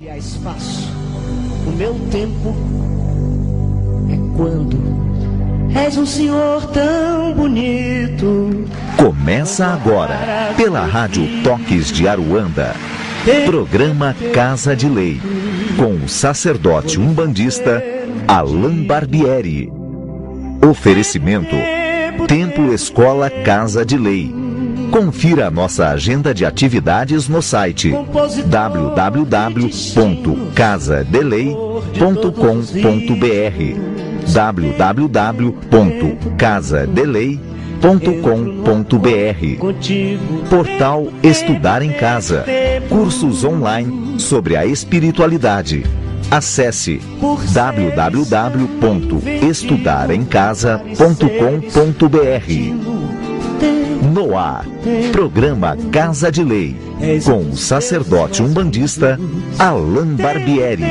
És fácil. O meu tempo é quando és um senhor tão bonito. Começa agora, pela Rádio Toques de Aruanda, programa Casa de Lei, com o sacerdote umbandista Alain Barbieri. Oferecimento: Templo Escola Casa de Lei. Confira a nossa agenda de atividades no site www.casadelei.com.br www.casadelei.com.br. Portal Estudar em Casa. Cursos online sobre a espiritualidade. Acesse www.estudaremcasa.com.br. No ar, programa Casa de Lei, com o sacerdote umbandista Alain Barbieri.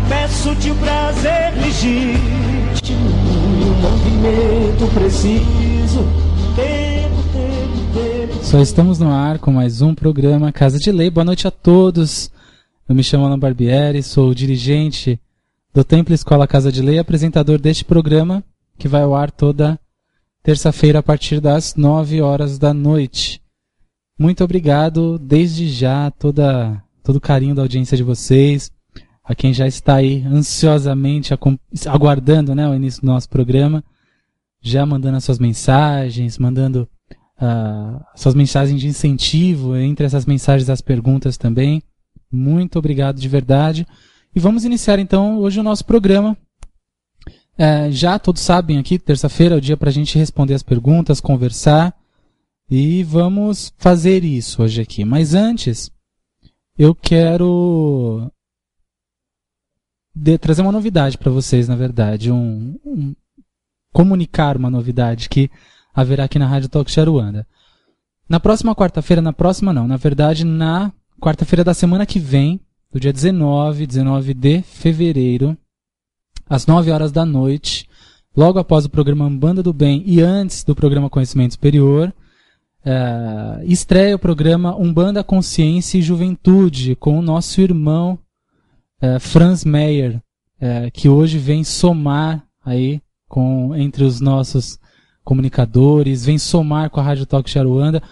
Peço-te o prazer legítimo, um movimento preciso. Só estamos no ar com mais um programa Casa de Lei. Boa noite a todos. Eu me chamo Alain Barbieri, sou dirigente do Templo Escola Casa de Lei, apresentador deste programa, que vai ao ar toda terça-feira a partir das 9 horas da noite. Muito obrigado, desde já, todo o carinho da audiência de vocês, a quem já está aí ansiosamente aguardando, né, o início do nosso programa, já mandando as suas mensagens, mandando suas mensagens de incentivo, entre essas mensagens as perguntas também. Muito obrigado de verdade. E vamos iniciar então hoje o nosso programa. Já todos sabem aqui, terça-feira é o dia para a gente responder as perguntas, conversar. E vamos fazer isso hoje aqui. Mas antes, eu quero trazer uma novidade para vocês, na verdade. Comunicar uma novidade que haverá aqui na Rádio Toques de Aruanda. Na próxima quarta-feira, na quarta-feira da semana que vem, do dia 19 de fevereiro, às 9 horas da noite, logo após o programa Umbanda do Bem e antes do programa Conhecimento Superior, estreia o programa Umbanda, Consciência e Juventude, com o nosso irmão Franz Meyer, que hoje vem somar aí entre os nossos comunicadores, vem somar com a Rádio Toques de Aruanda.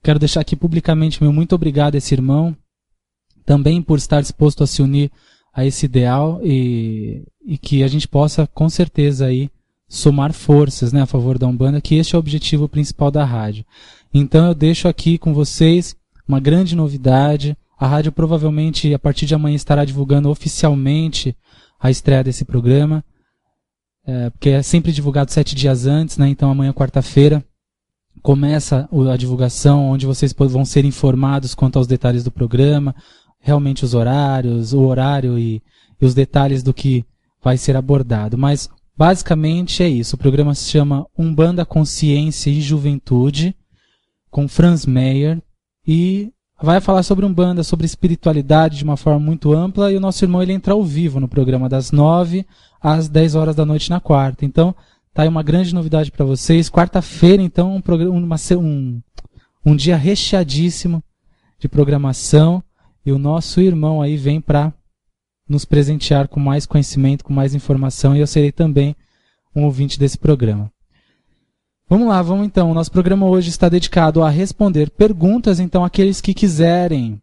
Quero deixar aqui publicamente meu muito obrigado a esse irmão, também por estar disposto a se unir a esse ideal e que a gente possa, com certeza, aí, somar forças, né, a favor da Umbanda, que este é o objetivo principal da rádio. Então eu deixo aqui com vocês uma grande novidade. A rádio provavelmente, a partir de amanhã, estará divulgando oficialmente a estreia desse programa, porque é sempre divulgado 7 dias antes, né, então amanhã, quarta-feira, começa a divulgação, onde vocês vão ser informados quanto aos detalhes do programa, realmente o horário e os detalhes do que vai ser abordado. Mas, basicamente, é isso. O programa se chama Umbanda, Consciência e Juventude, com Franz Meyer, e vai falar sobre Umbanda, sobre espiritualidade de uma forma muito ampla, e o nosso irmão ele entra ao vivo no programa das 9 às 10 horas da noite na quarta. Então, tá aí uma grande novidade para vocês. Quarta-feira, então, um dia recheadíssimo de programação. E o nosso irmão aí vem para nos presentear com mais conhecimento, com mais informação. E eu serei também um ouvinte desse programa. Vamos lá, vamos então. O nosso programa hoje está dedicado a responder perguntas. Então, aqueles que quiserem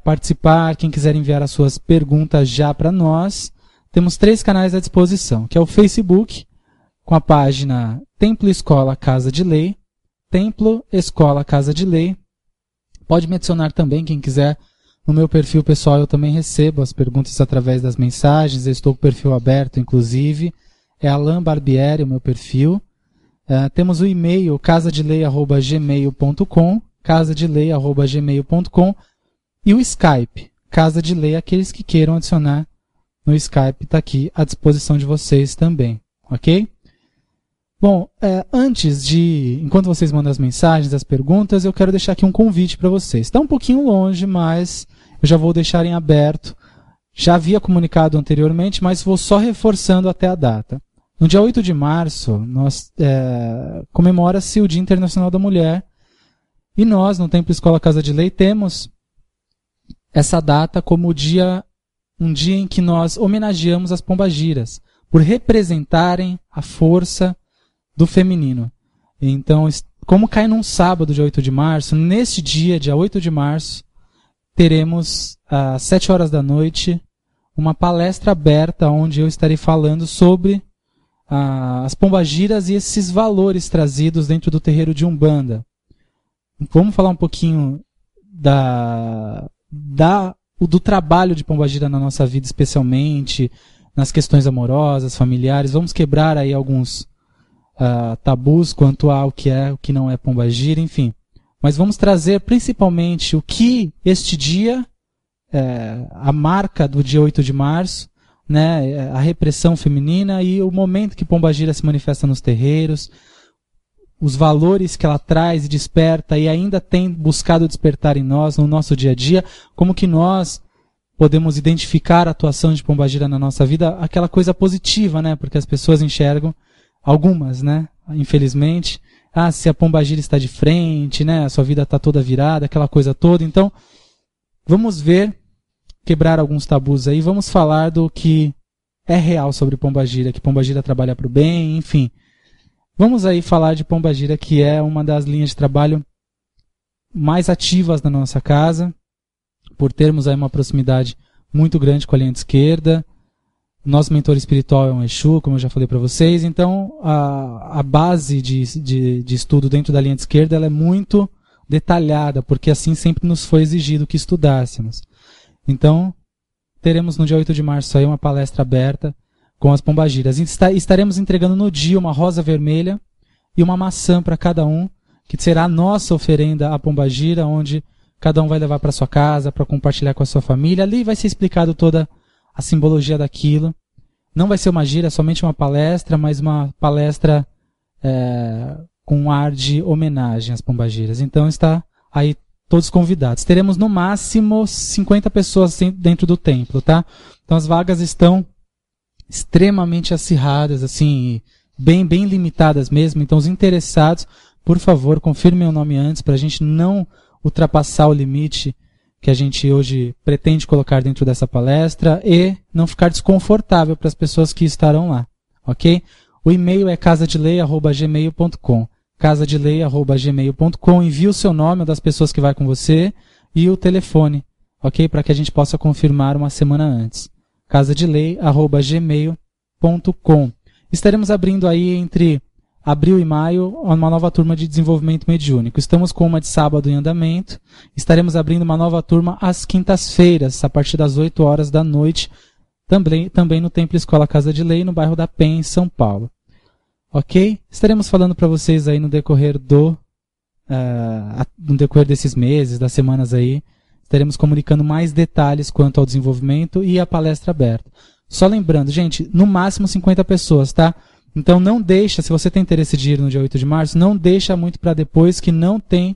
participar, quem quiser enviar as suas perguntas já para nós, temos 3 canais à disposição, que é o Facebook, com a página Templo Escola Casa de Lei, Templo Escola Casa de Lei. Pode me adicionar também, quem quiser, no meu perfil pessoal. Eu também recebo as perguntas através das mensagens, eu estou com o perfil aberto, inclusive. É Alain Barbieri, o meu perfil. Temos o e-mail casadelei@gmail.com, casadelei@gmail.com, e o Skype, Casa de Lei. Aqueles que queiram adicionar no Skype, está aqui à disposição de vocês também, ok? Bom, enquanto vocês mandam as mensagens, as perguntas, eu quero deixar aqui um convite para vocês. Está um pouquinho longe, mas eu já vou deixar em aberto. Já havia comunicado anteriormente, mas vou só reforçando até a data. No dia 8 de março, comemora-se o Dia Internacional da Mulher, e nós, no Templo Escola Casa de Lei, temos essa data como um dia em que nós homenageamos as pombagiras, por representarem a força do feminino. Então, como cai num sábado, dia 8 de março, neste dia 8 de março, teremos às 7 horas da noite uma palestra aberta onde eu estarei falando sobre as pombagiras e esses valores trazidos dentro do terreiro de Umbanda. Vamos falar um pouquinho do trabalho de pombagira na nossa vida, especialmente nas questões amorosas, familiares. Vamos quebrar aí alguns tabus quanto ao que é, o que não é pombagira, enfim. Mas vamos trazer principalmente o que este dia, a marca do dia 8 de março, né, a repressão feminina e o momento que pombagira se manifesta nos terreiros, os valores que ela traz e desperta e ainda tem buscado despertar em nós, no nosso dia a dia, como que nós podemos identificar a atuação de pombagira na nossa vida, aquela coisa positiva, né, porque as pessoas enxergam, algumas, né, infelizmente, se a pombagira está de frente, né, a sua vida está toda virada, aquela coisa toda. Então, vamos quebrar alguns tabus aí, vamos falar do que é real sobre pombagira, que pombagira trabalha para o bem, enfim. Vamos aí falar de pombagira, que é uma das linhas de trabalho mais ativas da nossa casa, por termos aí uma proximidade muito grande com a linha de esquerda. Nosso mentor espiritual é um Exu, como eu já falei para vocês. Então, a base de estudo dentro da linha de esquerda ela é muito detalhada, porque assim sempre nos foi exigido que estudássemos. Então, teremos no dia 8 de março aí uma palestra aberta com as pombagiras. Estaremos entregando no dia uma rosa vermelha e uma maçã para cada um, que será a nossa oferenda à pombagira, onde cada um vai levar para sua casa, para compartilhar com a sua família. Ali vai ser explicado toda a simbologia daquilo. Não vai ser uma gira, é somente uma palestra, mas uma palestra com um ar de homenagem às pombagiras. Então está aí todos convidados. Teremos no máximo 50 pessoas dentro do templo, tá? Então as vagas estão extremamente acirradas, assim, bem limitadas mesmo. Então os interessados, por favor, confirmem o nome antes para a gente não ultrapassar o limite que a gente hoje pretende colocar dentro dessa palestra e não ficar desconfortável para as pessoas que estarão lá, ok? O e-mail é casadelei@gmail.com, casadelei@gmail.com. Envie o seu nome, das pessoas que vai com você, e o telefone, ok? Para que a gente possa confirmar uma semana antes. casadelei@gmail.com. Estaremos abrindo aí entre abril e maio uma nova turma de desenvolvimento mediúnico. Estamos com uma de sábado em andamento. Estaremos abrindo uma nova turma às quintas-feiras, a partir das 8 horas da noite, também no Templo Escola Casa de Lei, no bairro da Penha, em São Paulo. Ok? Estaremos falando para vocês aí no decorrer desses meses, das semanas aí. Estaremos comunicando mais detalhes quanto ao desenvolvimento e a palestra aberta. Só lembrando, gente, no máximo 50 pessoas, tá? Então não deixa, se você tem interesse de ir no dia 8 de março, não deixa muito para depois, que não tem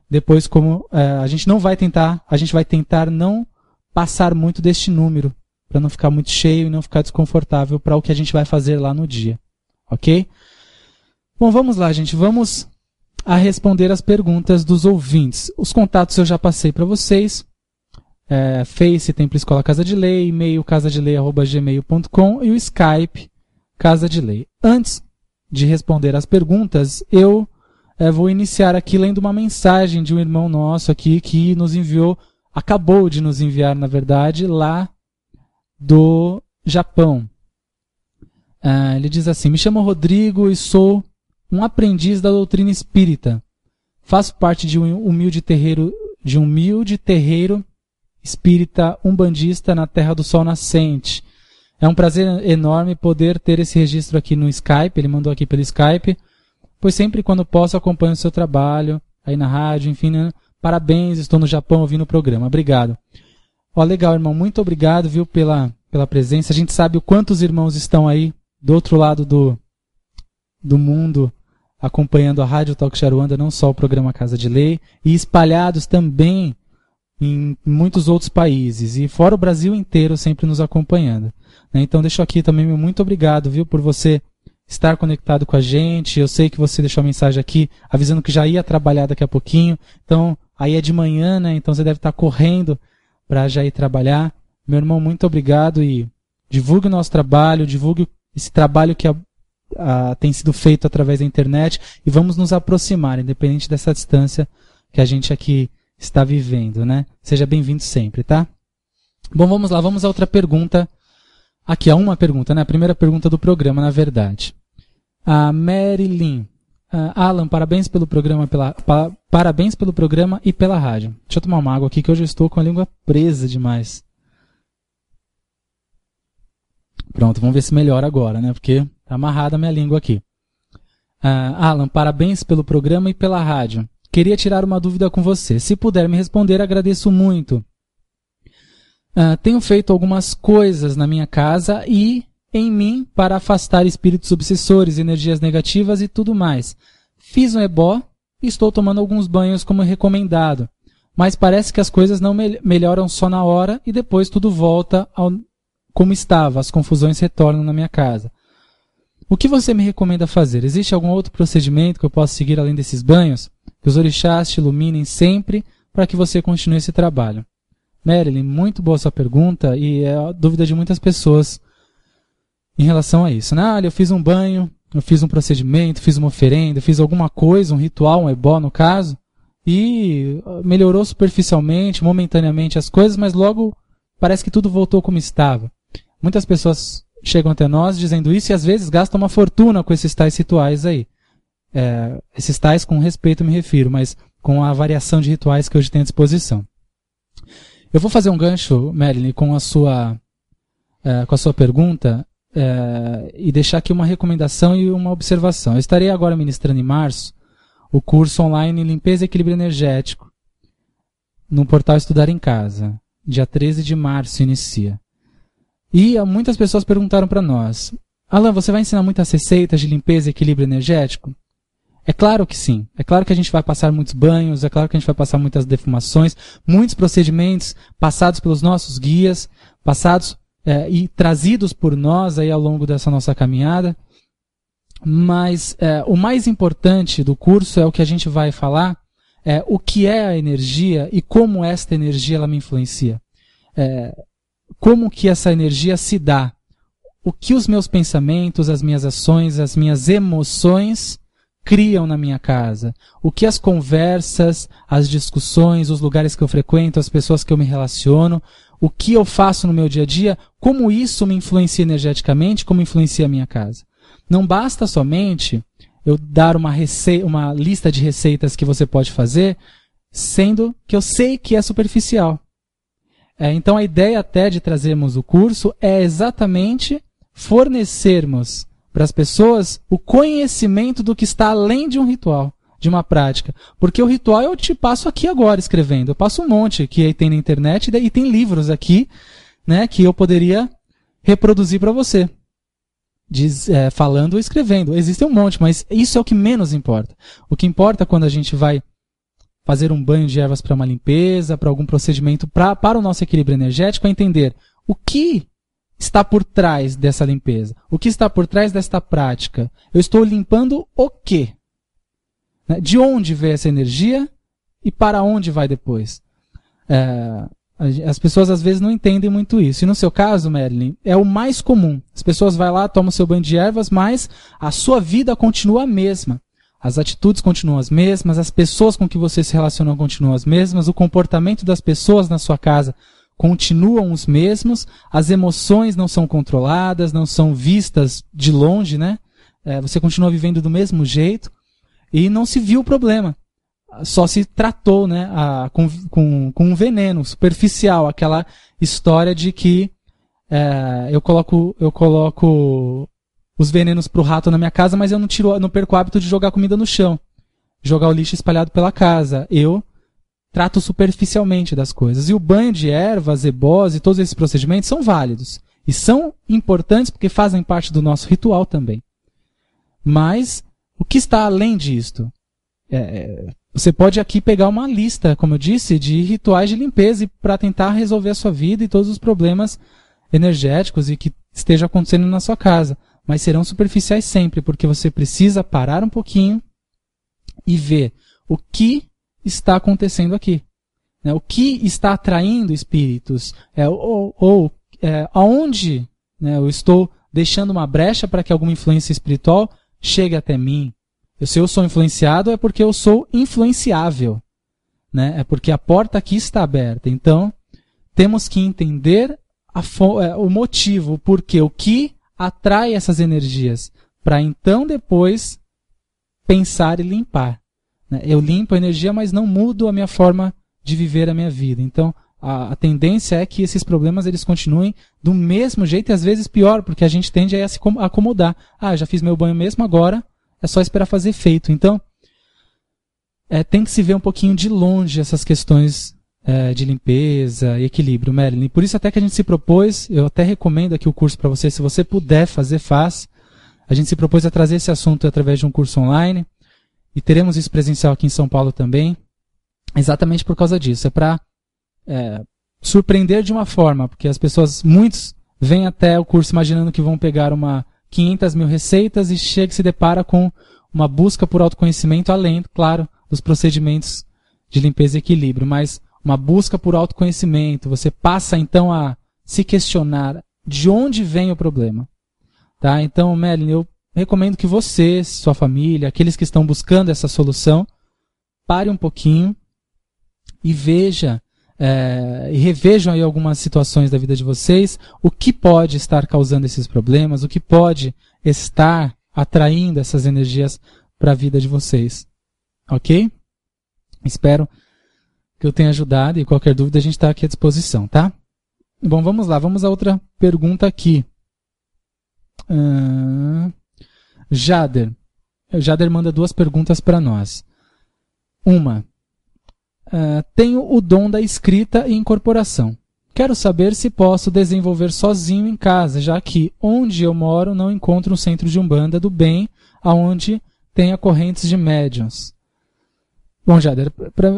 depois como... a gente vai tentar não passar muito deste número, para não ficar muito cheio e não ficar desconfortável para o que a gente vai fazer lá no dia. Ok? Bom, vamos lá, gente. Vamos a responder as perguntas dos ouvintes. Os contatos eu já passei para vocês. Face, Templo Escola Casa de Lei, e-mail casadelei@gmail.com e o Skype Casa de Lei. Antes de responder as perguntas, eu vou iniciar aqui lendo uma mensagem de um irmão nosso aqui que nos enviou, acabou de nos enviar, na verdade, lá do Japão. Ele diz assim: me chamo Rodrigo e sou um aprendiz da doutrina espírita. Faço parte de um humilde terreiro espírita umbandista na Terra do Sol Nascente. É um prazer enorme poder ter esse registro aqui no Skype. Ele mandou aqui pelo Skype, pois sempre quando posso acompanho o seu trabalho aí na rádio, enfim, né? Parabéns, estou no Japão ouvindo o programa. Obrigado. Legal, irmão, muito obrigado, viu, pela presença. A gente sabe o quanto os irmãos estão aí do outro lado do mundo acompanhando a Rádio Talk Aruanda, não só o programa Casa de Lei, e espalhados também em muitos outros países, e fora o Brasil inteiro sempre nos acompanhando. Então deixo aqui também meu muito obrigado, viu, por você estar conectado com a gente. Eu sei que você deixou a mensagem aqui avisando que já ia trabalhar daqui a pouquinho. Então, aí é de manhã, né? Então você deve estar correndo para já ir trabalhar. Meu irmão, muito obrigado e divulgue o nosso trabalho, divulgue esse trabalho que tem sido feito através da internet e vamos nos aproximar, independente dessa distância que a gente aqui está vivendo, né? Seja bem-vindo sempre, tá? Bom, vamos lá, vamos a outra pergunta. Aqui, uma pergunta, né? A primeira pergunta do programa, na verdade. A Marilyn. Alan, parabéns pelo programa, parabéns pelo programa e pela rádio. Deixa eu tomar uma água aqui que hoje eu estou com a língua presa demais. Pronto, vamos ver se melhora agora, né? Porque tá amarrada a minha língua aqui. Alan, parabéns pelo programa e pela rádio. Queria tirar uma dúvida com você. Se puder me responder, agradeço muito. Tenho feito algumas coisas na minha casa e em mim para afastar espíritos obsessores, energias negativas e tudo mais. Fiz um ebó e estou tomando alguns banhos como recomendado. Mas parece que as coisas não melhoram só na hora e depois tudo volta como estava. As confusões retornam na minha casa. O que você me recomenda fazer? Existe algum outro procedimento que eu possa seguir além desses banhos? Que os orixás te iluminem sempre para que você continue esse trabalho. Marilyn, muito boa sua pergunta e é a dúvida de muitas pessoas em relação a isso, né? Eu fiz um banho, eu fiz um procedimento, fiz uma oferenda, fiz alguma coisa, um ritual, um ebó no caso, e melhorou superficialmente, momentaneamente as coisas, mas logo parece que tudo voltou como estava. Muitas pessoas chegam até nós dizendo isso e às vezes gastam uma fortuna com esses tais rituais aí. Esses tais com respeito me refiro, mas com a variação de rituais que hoje tem à disposição. Eu vou fazer um gancho, Marilyn, com a sua pergunta e deixar aqui uma recomendação e uma observação. Eu estarei agora ministrando em março o curso online Limpeza e Equilíbrio Energético no portal Estudar em Casa. Dia 13 de março inicia. E muitas pessoas perguntaram para nós: Alan, você vai ensinar muitas receitas de limpeza e equilíbrio energético? É claro que sim. É claro que a gente vai passar muitos banhos, é claro que a gente vai passar muitas defumações, muitos procedimentos passados pelos nossos guias, passados e trazidos por nós aí ao longo dessa nossa caminhada. Mas o mais importante do curso é o que a gente vai falar, o que é a energia e como esta energia ela me influencia. Como que essa energia se dá. O que os meus pensamentos, as minhas ações, as minhas emoções criam na minha casa. O que as conversas, as discussões, os lugares que eu frequento, as pessoas que eu me relaciono, o que eu faço no meu dia a dia, como isso me influencia energeticamente, como influencia a minha casa. Não basta somente eu dar uma lista de receitas que você pode fazer, sendo que eu sei que é superficial. Então a ideia até de trazermos o curso é exatamente fornecermos para as pessoas o conhecimento do que está além de um ritual, de uma prática. Porque o ritual eu te passo aqui agora escrevendo. Eu passo um monte que tem na internet e tem livros aqui, né, que eu poderia reproduzir para você. Falando ou escrevendo. Existem um monte, mas isso é o que menos importa. O que importa quando a gente vai fazer um banho de ervas para uma limpeza, para algum procedimento para o nosso equilíbrio energético, é entender o que está por trás dessa limpeza, o que está por trás desta prática. Eu estou limpando o quê? De onde vem essa energia e para onde vai depois? As pessoas às vezes não entendem muito isso. E no seu caso, Marilyn, é o mais comum. As pessoas vão lá, tomam seu banho de ervas, mas a sua vida continua a mesma. As atitudes continuam as mesmas, as pessoas com que você se relaciona continuam as mesmas, o comportamento das pessoas na sua casa continuam os mesmos, as emoções não são controladas, não são vistas de longe, né? Você continua vivendo do mesmo jeito e não se viu o problema. Só se tratou, né, com um veneno superficial, aquela história de que eu coloco os venenos pro rato na minha casa, mas eu não perco o hábito de jogar comida no chão, jogar o lixo espalhado pela casa. Eu trato superficialmente das coisas. E o banho de ervas, ebós e todos esses procedimentos são válidos. E são importantes porque fazem parte do nosso ritual também. Mas o que está além disto? Você pode aqui pegar uma lista, como eu disse, de rituais de limpeza para tentar resolver a sua vida e todos os problemas energéticos e que esteja acontecendo na sua casa. mas serão superficiais sempre, porque você precisa parar um pouquinho e ver o que está acontecendo aqui. Né? O que está atraindo espíritos? Aonde, né, eu estou deixando uma brecha para que alguma influência espiritual chegue até mim? Se eu sou influenciado, é porque eu sou influenciável. Né? É porque a porta aqui está aberta. Então, temos que entender o motivo, o porquê, o que atrai essas energias, para então depois pensar e limpar. Né? Eu limpo a energia, mas não mudo a minha forma de viver a minha vida. Então, a tendência é que esses problemas eles continuem do mesmo jeito e às vezes pior, porque a gente tende a se acomodar. Já fiz meu banho mesmo, agora é só esperar fazer efeito. Então, tem que se ver um pouquinho de longe essas questões de limpeza e equilíbrio, Marilyn. Por isso até que a gente se propôs, eu até recomendo aqui o curso para você, se você puder fazer, faça. A gente se propôs a trazer esse assunto através de um curso online, e teremos isso presencial aqui em São Paulo também, exatamente por causa disso. É para surpreender de uma forma, porque as pessoas, muitos, vêm até o curso imaginando que vão pegar 500 mil receitas e chega e se depara com uma busca por autoconhecimento, além, claro, dos procedimentos de limpeza e equilíbrio, mas uma busca por autoconhecimento. Você passa então a se questionar de onde vem o problema. Tá? Então, Marilyn, eu recomendo que você, sua família, aqueles que estão buscando essa solução, pare um pouquinho e revejam aí algumas situações da vida de vocês, o que pode estar causando esses problemas, o que pode estar atraindo essas energias para a vida de vocês. Ok? Espero que eu tenha ajudado, e qualquer dúvida a gente está aqui à disposição, tá? Bom, vamos lá, vamos a outra pergunta aqui. Jader. O Jader manda 2 perguntas para nós. Uma. Tenho o dom da escrita e incorporação. Quero saber se posso desenvolver sozinho em casa, já que onde eu moro não encontro um centro de Umbanda do bem, aonde tenha correntes de médiuns. Bom, Jader,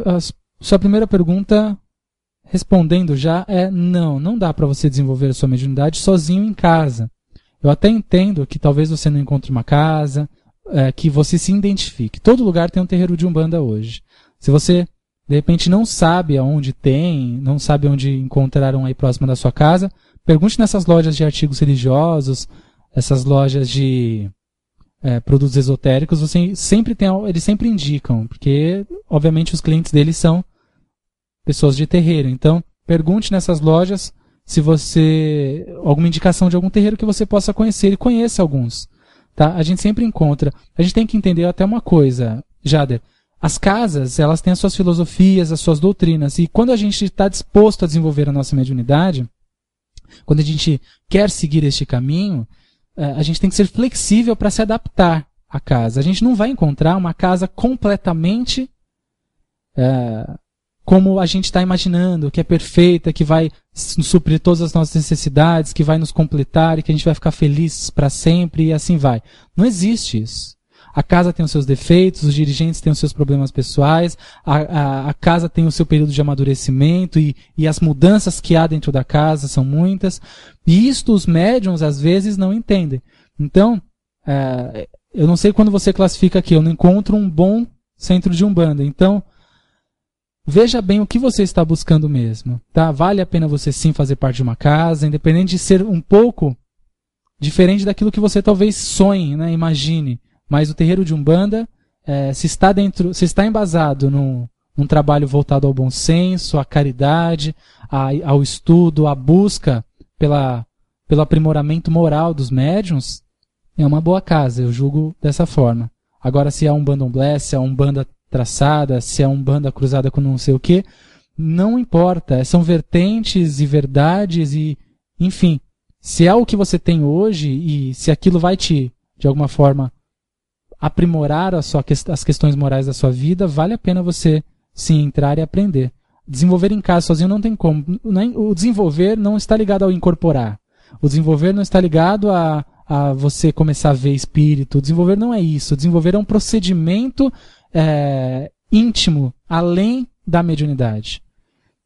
a sua primeira pergunta, respondendo já, não dá para você desenvolver a sua mediunidade sozinho em casa. Eu até entendo que talvez você não encontre uma casa, que você se identifique. Todo lugar tem um terreiro de Umbanda hoje. Se você, de repente, não sabe aonde tem, não sabe onde encontraram aí próximo da sua casa, pergunte nessas lojas de artigos religiosos, essas lojas de produtos esotéricos, eles sempre indicam, porque, obviamente, os clientes deles são pessoas de terreiro. Então, pergunte nessas lojas se você alguma indicação de algum terreiro que você possa conhecer, e conheça alguns. Tá? A gente sempre encontra. A gente tem que entender até uma coisa, Jader. As casas, elas têm as suas filosofias, as suas doutrinas, e quando a gente está disposto a desenvolver a nossa mediunidade, quando a gente quer seguir este caminho, a gente tem que ser flexível para se adaptar à casa. A gente não vai encontrar uma casa completamente como a gente está imaginando, que é perfeita, que vai suprir todas as nossas necessidades, que vai nos completar e que a gente vai ficar feliz para sempre e assim vai. Não existe isso. A casa tem os seus defeitos, os dirigentes têm os seus problemas pessoais, a casa tem o seu período de amadurecimento e as mudanças que há dentro da casa são muitas. E isto os médiuns às vezes não entendem. Então, eu não sei quando você classifica aqui, eu não encontro um bom centro de Umbanda. Então, veja bem o que você está buscando mesmo. Tá? Vale a pena você sim fazer parte de uma casa, independente de ser um pouco diferente daquilo que você talvez sonhe, né? Imagine. Mas o terreiro de Umbanda, se está embasado num trabalho voltado ao bom senso, à caridade, ao estudo, à busca pelo aprimoramento moral dos médiuns, é uma boa casa, eu julgo dessa forma. Agora, se é Umbanda Bless, se é Umbanda traçada, se é Umbanda cruzada com não sei o que, não importa. São vertentes e verdades e, enfim, se é o que você tem hoje e se aquilo vai te, de alguma forma, aprimorar as questões morais da sua vida, vale a pena você sim entrar e aprender. Desenvolver em casa sozinho não tem como. O desenvolver não está ligado ao incorporar. O desenvolver não está ligado a você começar a ver espírito. O desenvolver não é isso. O desenvolver é um procedimento íntimo, além da mediunidade.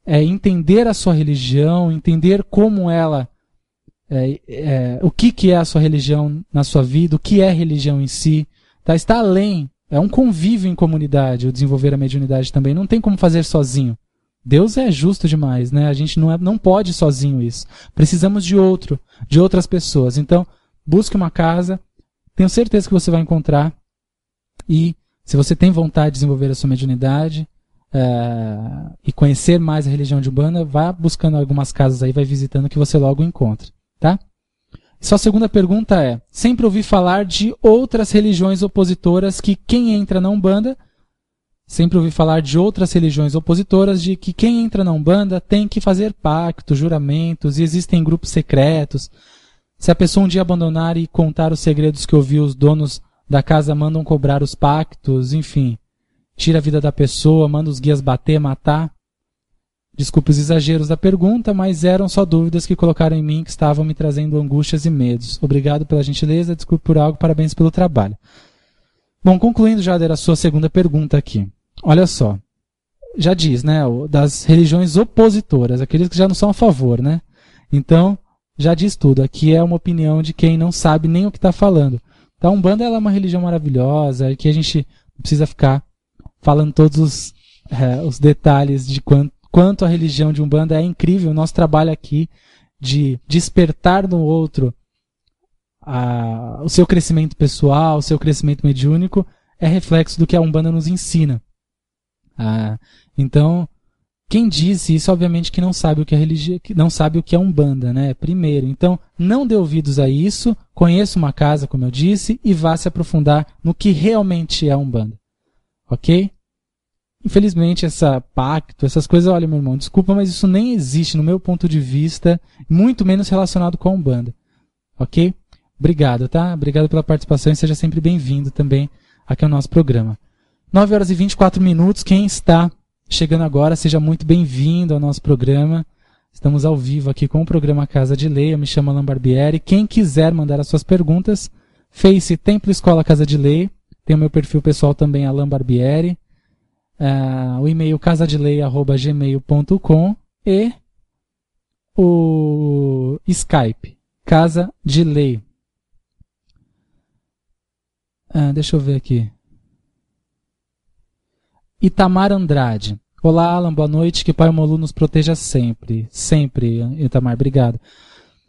É entender a sua religião, entender como ela o que é a sua religião na sua vida, o que é religião em si, tá? Está além, é um convívio em comunidade, o desenvolver a mediunidade também, não tem como fazer sozinho. Deus é justo demais, né? A gente não pode sozinho isso. Precisamos de outras pessoas. Então, busque uma casa, tenho certeza que você vai encontrar, e se você tem vontade de desenvolver a sua mediunidade e conhecer mais a religião de Umbanda, vá buscando algumas casas aí, vai visitando que você logo encontra, tá? Sua segunda pergunta é: sempre ouvi falar de outras religiões opositoras que quem entra na Umbanda, sempre ouvi falar de outras religiões opositoras de que quem entra na Umbanda tem que fazer pactos, juramentos, e existem grupos secretos. Se a pessoa um dia abandonar e contar os segredos que ouviu, os donos da casa mandam cobrar os pactos, enfim, tira a vida da pessoa, manda os guias bater, matar. Desculpe os exageros da pergunta, mas eram só dúvidas que colocaram em mim, que estavam me trazendo angústias e medos. Obrigado pela gentileza, desculpe por algo, parabéns pelo trabalho. Bom, concluindo, Jader, a sua segunda pergunta aqui. Olha só, já diz, né, das religiões opositoras, aqueles que já não são a favor, né? Então, já diz tudo. Aqui é uma opinião de quem não sabe nem o que está falando. Então, a Umbanda ela é uma religião maravilhosa, e que a gente não precisa ficar falando todos os detalhes de quanto a religião de Umbanda é incrível. O nosso trabalho aqui de despertar no outro o seu crescimento pessoal, o seu crescimento mediúnico, é reflexo do que a Umbanda nos ensina. Então, quem diz isso, obviamente, que não sabe o que é religião, não sabe o que é Umbanda, né? Primeiro. Então, não dê ouvidos a isso, conheça uma casa, como eu disse, e vá se aprofundar no que realmente é Umbanda. Ok? Infelizmente, pacto, essas coisas, olha, meu irmão, desculpa, mas isso nem existe no meu ponto de vista, muito menos relacionado com a Umbanda. Ok? Obrigado, tá? Obrigado pela participação e seja sempre bem-vindo também aqui ao nosso programa. 9 horas e 24 minutos. Quem está chegando agora, seja muito bem-vindo ao nosso programa. Estamos ao vivo aqui com o programa Casa de Lei. Eu me chamo Alain Barbieri. Quem quiser mandar as suas perguntas, Face Templo Escola Casa de Lei. Tem o meu perfil pessoal também, Alain Barbieri. O e-mail casadelei@gmail.com e o Skype, Casa de Lei. Deixa eu ver aqui. Itamar Andrade. Olá, Alan, boa noite. Que Pai Molu nos proteja sempre. Sempre, Itamar, obrigado.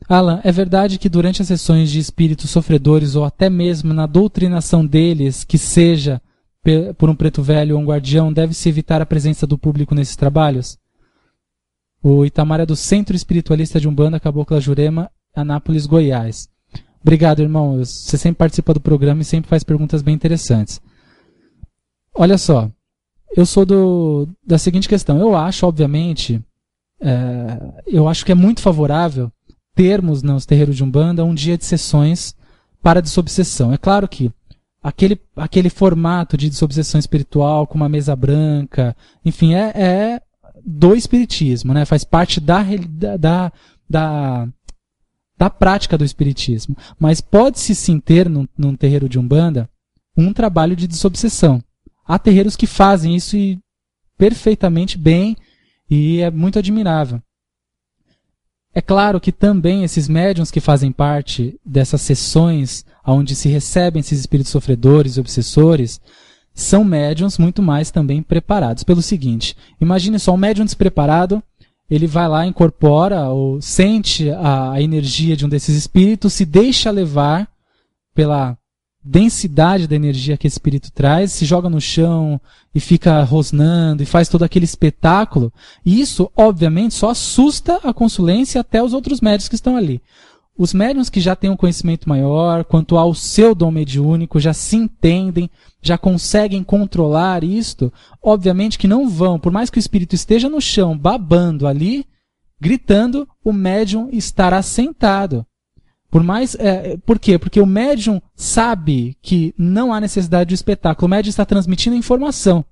Alan, é verdade que durante as sessões de espíritos sofredores ou até mesmo na doutrinação deles, que seja por um preto velho ou um guardião, deve-se evitar a presença do público nesses trabalhos? O Itamar é do Centro Espiritualista de Umbanda, Cabocla Jurema, Anápolis, Goiás. Obrigado, irmão. Você sempre participa do programa e sempre faz perguntas bem interessantes. Olha só, eu sou da seguinte questão. Eu acho, obviamente, eu acho que é muito favorável termos nos terreiros de Umbanda um dia de sessões para desobsessão. É claro que aquele formato de desobsessão espiritual com uma mesa branca, enfim, é do espiritismo, né? Faz parte da prática do espiritismo. Mas pode-se sim ter num terreiro de Umbanda um trabalho de desobsessão. Há terreiros que fazem isso perfeitamente bem e é muito admirável. É claro que também esses médiuns que fazem parte dessas sessões onde se recebem esses espíritos sofredores e obsessores são médiuns muito mais também preparados. Pelo seguinte, imagine só um médium despreparado, ele vai lá, incorpora ou sente a energia de um desses espíritos, se deixa levar pela densidade da energia que esse espírito traz, se joga no chão e fica rosnando e faz todo aquele espetáculo. E isso, obviamente, só assusta a consulência até os outros médiuns que estão ali. Os médiuns que já têm um conhecimento maior quanto ao seu dom mediúnico, já se entendem, já conseguem controlar isto, obviamente que não vão, por mais que o espírito esteja no chão, babando ali, gritando, o médium estará sentado. Por quê? Porque o médium sabe que não há necessidade do espetáculo. O médium está transmitindo informação.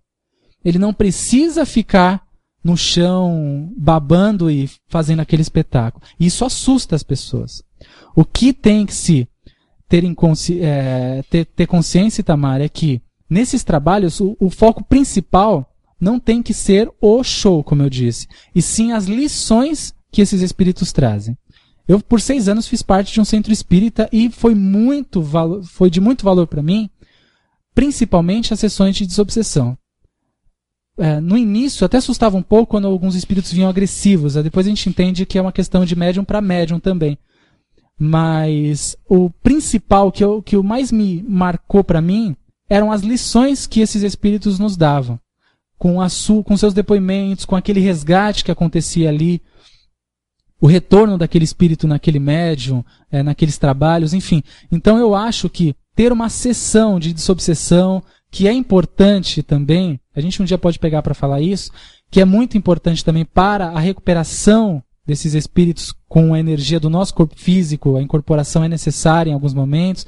Ele não precisa ficar no chão babando e fazendo aquele espetáculo. Isso assusta as pessoas. O que tem que se ter consciência, Itamar, é que nesses trabalhos o foco principal não tem que ser o show, como eu disse, e sim as lições que esses espíritos trazem. Eu, por 6 anos, fiz parte de um centro espírita e foi de muito valor para mim, principalmente as sessões de desobsessão. No início, até assustava um pouco quando alguns espíritos vinham agressivos. Depois a gente entende que é uma questão de médium para médium também. Mas o principal, que o mais me marcou para mim, eram as lições que esses espíritos nos davam. Com seus depoimentos, com aquele resgate que acontecia ali, o retorno daquele espírito naquele médium, naqueles trabalhos, enfim. Então eu acho que ter uma sessão de desobsessão, que é importante também, a gente um dia pode pegar para falar isso, que é muito importante também para a recuperação desses espíritos com a energia do nosso corpo físico, a incorporação é necessária em alguns momentos.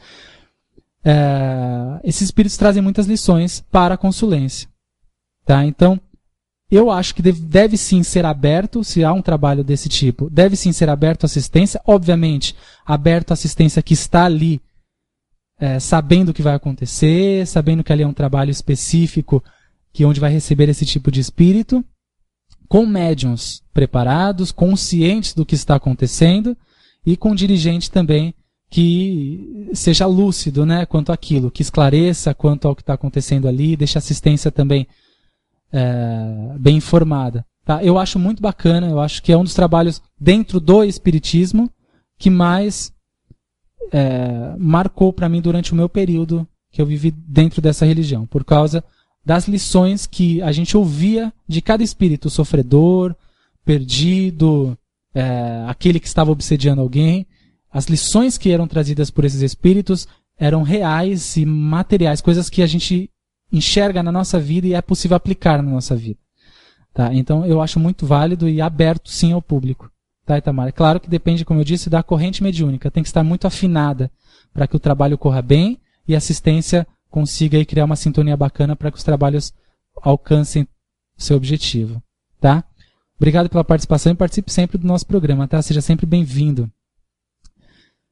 Esses espíritos trazem muitas lições para a consulência. Tá? Então, eu acho que deve sim ser aberto, se há um trabalho desse tipo, deve sim ser aberto a assistência, obviamente, aberto a assistência que está ali, sabendo o que vai acontecer, sabendo que ali é um trabalho específico, onde vai receber esse tipo de espírito, com médiuns preparados, conscientes do que está acontecendo, e com dirigente também que seja lúcido, né, quanto àquilo, que esclareça quanto ao que está acontecendo ali, deixe a assistência também bem informada. Tá? Eu acho muito bacana, eu acho que é um dos trabalhos dentro do espiritismo que mais marcou para mim durante o meu período que eu vivi dentro dessa religião, por causa das lições que a gente ouvia de cada espírito sofredor, perdido, aquele que estava obsediando alguém. As lições que eram trazidas por esses espíritos eram reais e materiais, coisas que a gente enxerga na nossa vida e é possível aplicar na nossa vida. Tá? Então eu acho muito válido e aberto sim ao público. Tá, Itamar? Claro que depende, como eu disse, da corrente mediúnica. Tem que estar muito afinada para que o trabalho corra bem e a assistência consiga aí criar uma sintonia bacana para que os trabalhos alcancem seu objetivo. Tá? Obrigado pela participação e participe sempre do nosso programa. Tá? Seja sempre bem-vindo.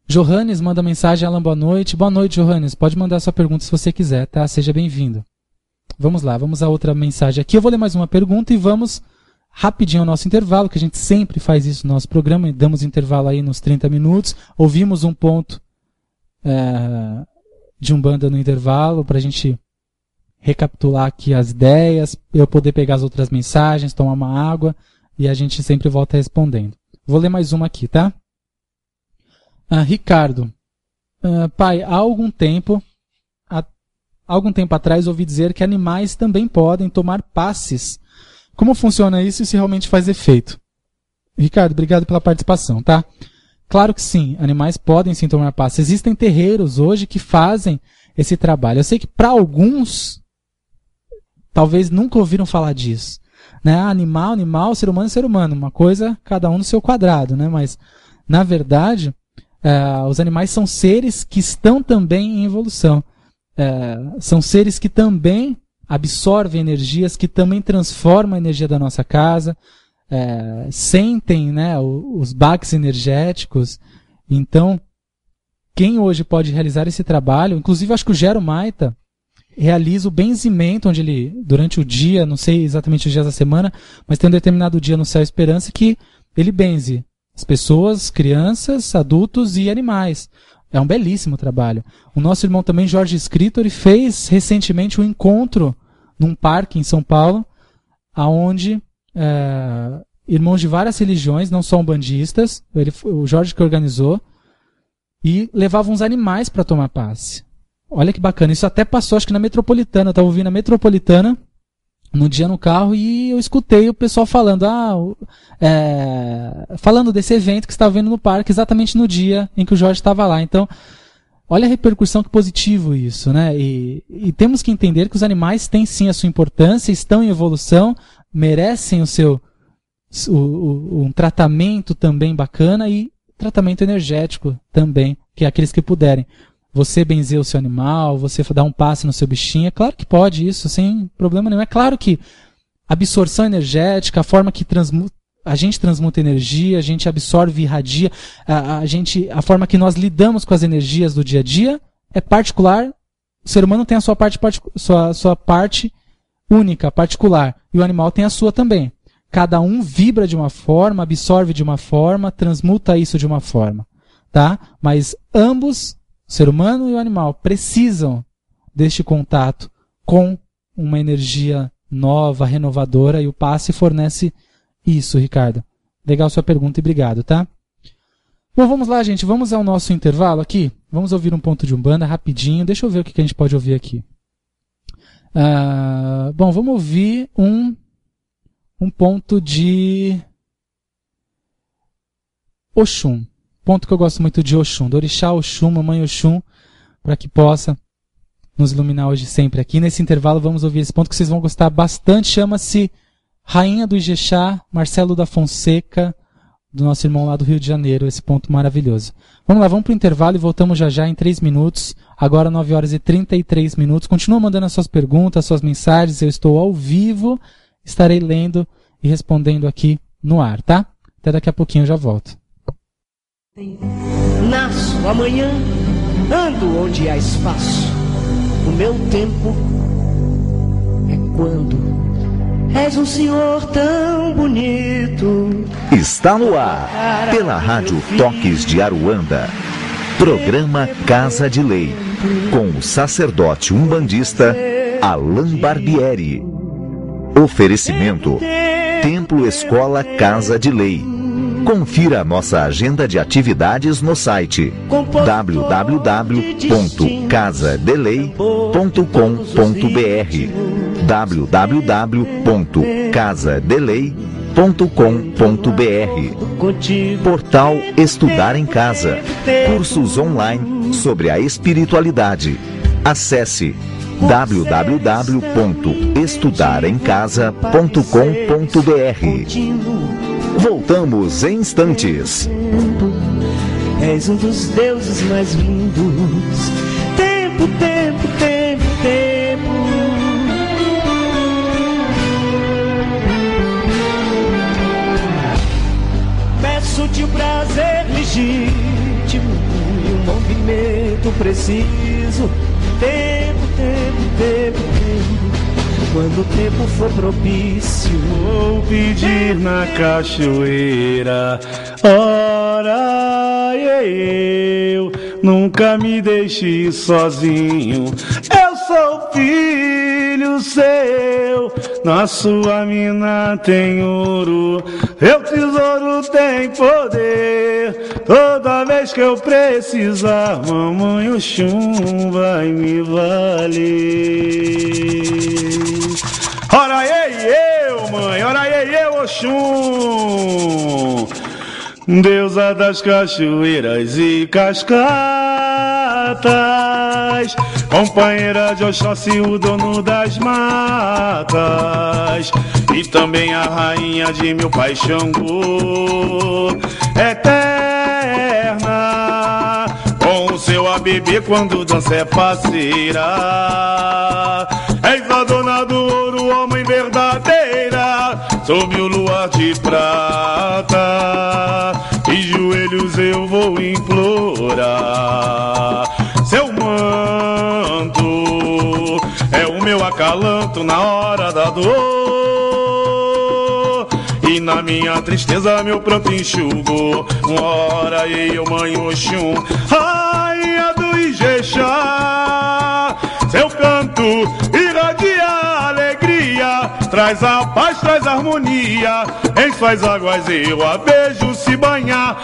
Johannes manda mensagem. Alan, boa noite. Boa noite, Johannes. Pode mandar sua pergunta se você quiser, tá? Seja bem-vindo. Vamos lá, vamos a outra mensagem aqui. Eu vou ler mais uma pergunta e vamos rapidinho ao nosso intervalo, que a gente sempre faz isso no nosso programa, e damos intervalo aí nos 30 minutos. Ouvimos um ponto de Umbanda no intervalo, para a gente recapitular aqui as ideias, eu poder pegar as outras mensagens, tomar uma água, e a gente sempre volta respondendo. Vou ler mais uma aqui, tá? Ricardo, pai, há algum tempo atrás ouvi dizer que animais também podem tomar passes. Como funciona isso e se realmente faz efeito? Ricardo, obrigado pela participação, tá? Claro que sim, animais podem sim tomar passes. Existem terreiros hoje que fazem esse trabalho. Eu sei que para alguns, talvez nunca ouviram falar disso. Né? Animal, ser humano é ser humano. Uma coisa, cada um no seu quadrado, né? Mas, na verdade, os animais são seres que estão também em evolução. São seres que também absorvem energias, que também transformam a energia da nossa casa, sentem, né, os baques energéticos. Então, quem hoje pode realizar esse trabalho, inclusive acho que o Gero Maita realiza o benzimento, onde ele, durante o dia, não sei exatamente os dias da semana, mas tem um determinado dia no Céu Esperança que ele benze as pessoas, crianças, adultos e animais. É um belíssimo trabalho. O nosso irmão também, Jorge Escritor, fez recentemente um encontro num parque em São Paulo, onde irmãos de várias religiões, não só umbandistas, o Jorge que organizou, e levavam uns animais para tomar passe. Olha que bacana. Isso até passou, acho que na Metropolitana. Eu estava ouvindo a Metropolitana no dia no carro e eu escutei o pessoal falando, falando desse evento que estava vendo no parque, exatamente no dia em que o Jorge estava lá. Então, olha a repercussão, que positivo isso, né? E temos que entender que os animais têm sim a sua importância, estão em evolução, merecem um tratamento também bacana e tratamento energético também, que é aqueles que puderem. Você benzer o seu animal, você dar um passe no seu bichinho, é claro que pode isso, sem problema nenhum. É claro que a absorção energética, a forma que a gente transmuta energia, a gente absorve e irradia, a forma que nós lidamos com as energias do dia a dia é particular. O ser humano tem a sua parte única, particular, e o animal tem a sua também. cada um vibra de uma forma, absorve de uma forma, transmuta isso de uma forma, tá? Mas ambos, o ser humano e o animal, precisam deste contato com uma energia nova, renovadora, e o passe fornece isso, Ricardo. Legal sua pergunta e obrigado, tá? Bom, vamos lá, gente. Vamos ao nosso intervalo aqui. Vamos ouvir um ponto de Umbanda rapidinho. Deixa eu ver o que a gente pode ouvir aqui. Bom, vamos ouvir um ponto de Oxum. Ponto que eu gosto muito de Oxum. Do Orixá Oxum, Mamãe Oxum, para que possa nos iluminar hoje sempre aqui. Nesse intervalo vamos ouvir esse ponto que vocês vão gostar bastante. Chama-se Rainha do Ijexá, Marcelo da Fonseca, do nosso irmão lá do Rio de Janeiro. Esse ponto maravilhoso. Vamos lá, vamos para o intervalo e voltamos já em 3 minutos. Agora 9 horas e 33 minutos. Continua mandando as suas perguntas, as suas mensagens. Eu estou ao vivo. Estarei lendo e respondendo aqui no ar, tá? Até daqui a pouquinho eu já volto. Nasço amanhã, ando onde há espaço. O meu tempo é quando és um senhor tão bonito. Está no ar, pela Rádio Toques de Aruanda, programa Casa de Lei, com o sacerdote umbandista Alain Barbieri. Oferecimento Templo Escola Casa de Lei. Confira nossa agenda de atividades no site www.casadelei.com.br www.casadelei.com.br. Portal Estudar em Casa. Cursos online sobre a espiritualidade. Acesse www.estudaremcasa.com.br. Voltamos em instantes. És um dos deuses mais lindos. Tempo, tempo, tempo, tempo. Peço-te o prazer legítimo e um movimento preciso. Tempo, tempo, tempo, tempo. Quando o tempo for propício, vou pedir na cachoeira. Ora, eu nunca me deixe sozinho. Eu sou filho seu, na sua mina tem ouro, meu tesouro tem poder. Toda vez que eu precisar, mamãe Oxum vai me valer. Ora eu, mãe, ora eu, Oxum, deusa das cachoeiras e cascatas, companheira de Oxóssi, o dono das matas, e também a rainha de meu pai Xangô, eterna, com o seu ABB quando dança é parceira. És a dona do ouro, homem verdadeira, sob o luar de prata, e joelhos eu vou implorar. Seu manto é o meu acalanto na hora da dor, e na minha tristeza meu pranto enxugou. Ora eu, mãe Oxum, rainha do Ijexá, seu canto irradia alegria, traz a paz, traz a harmonia, em suas águas eu a vejo se banhar.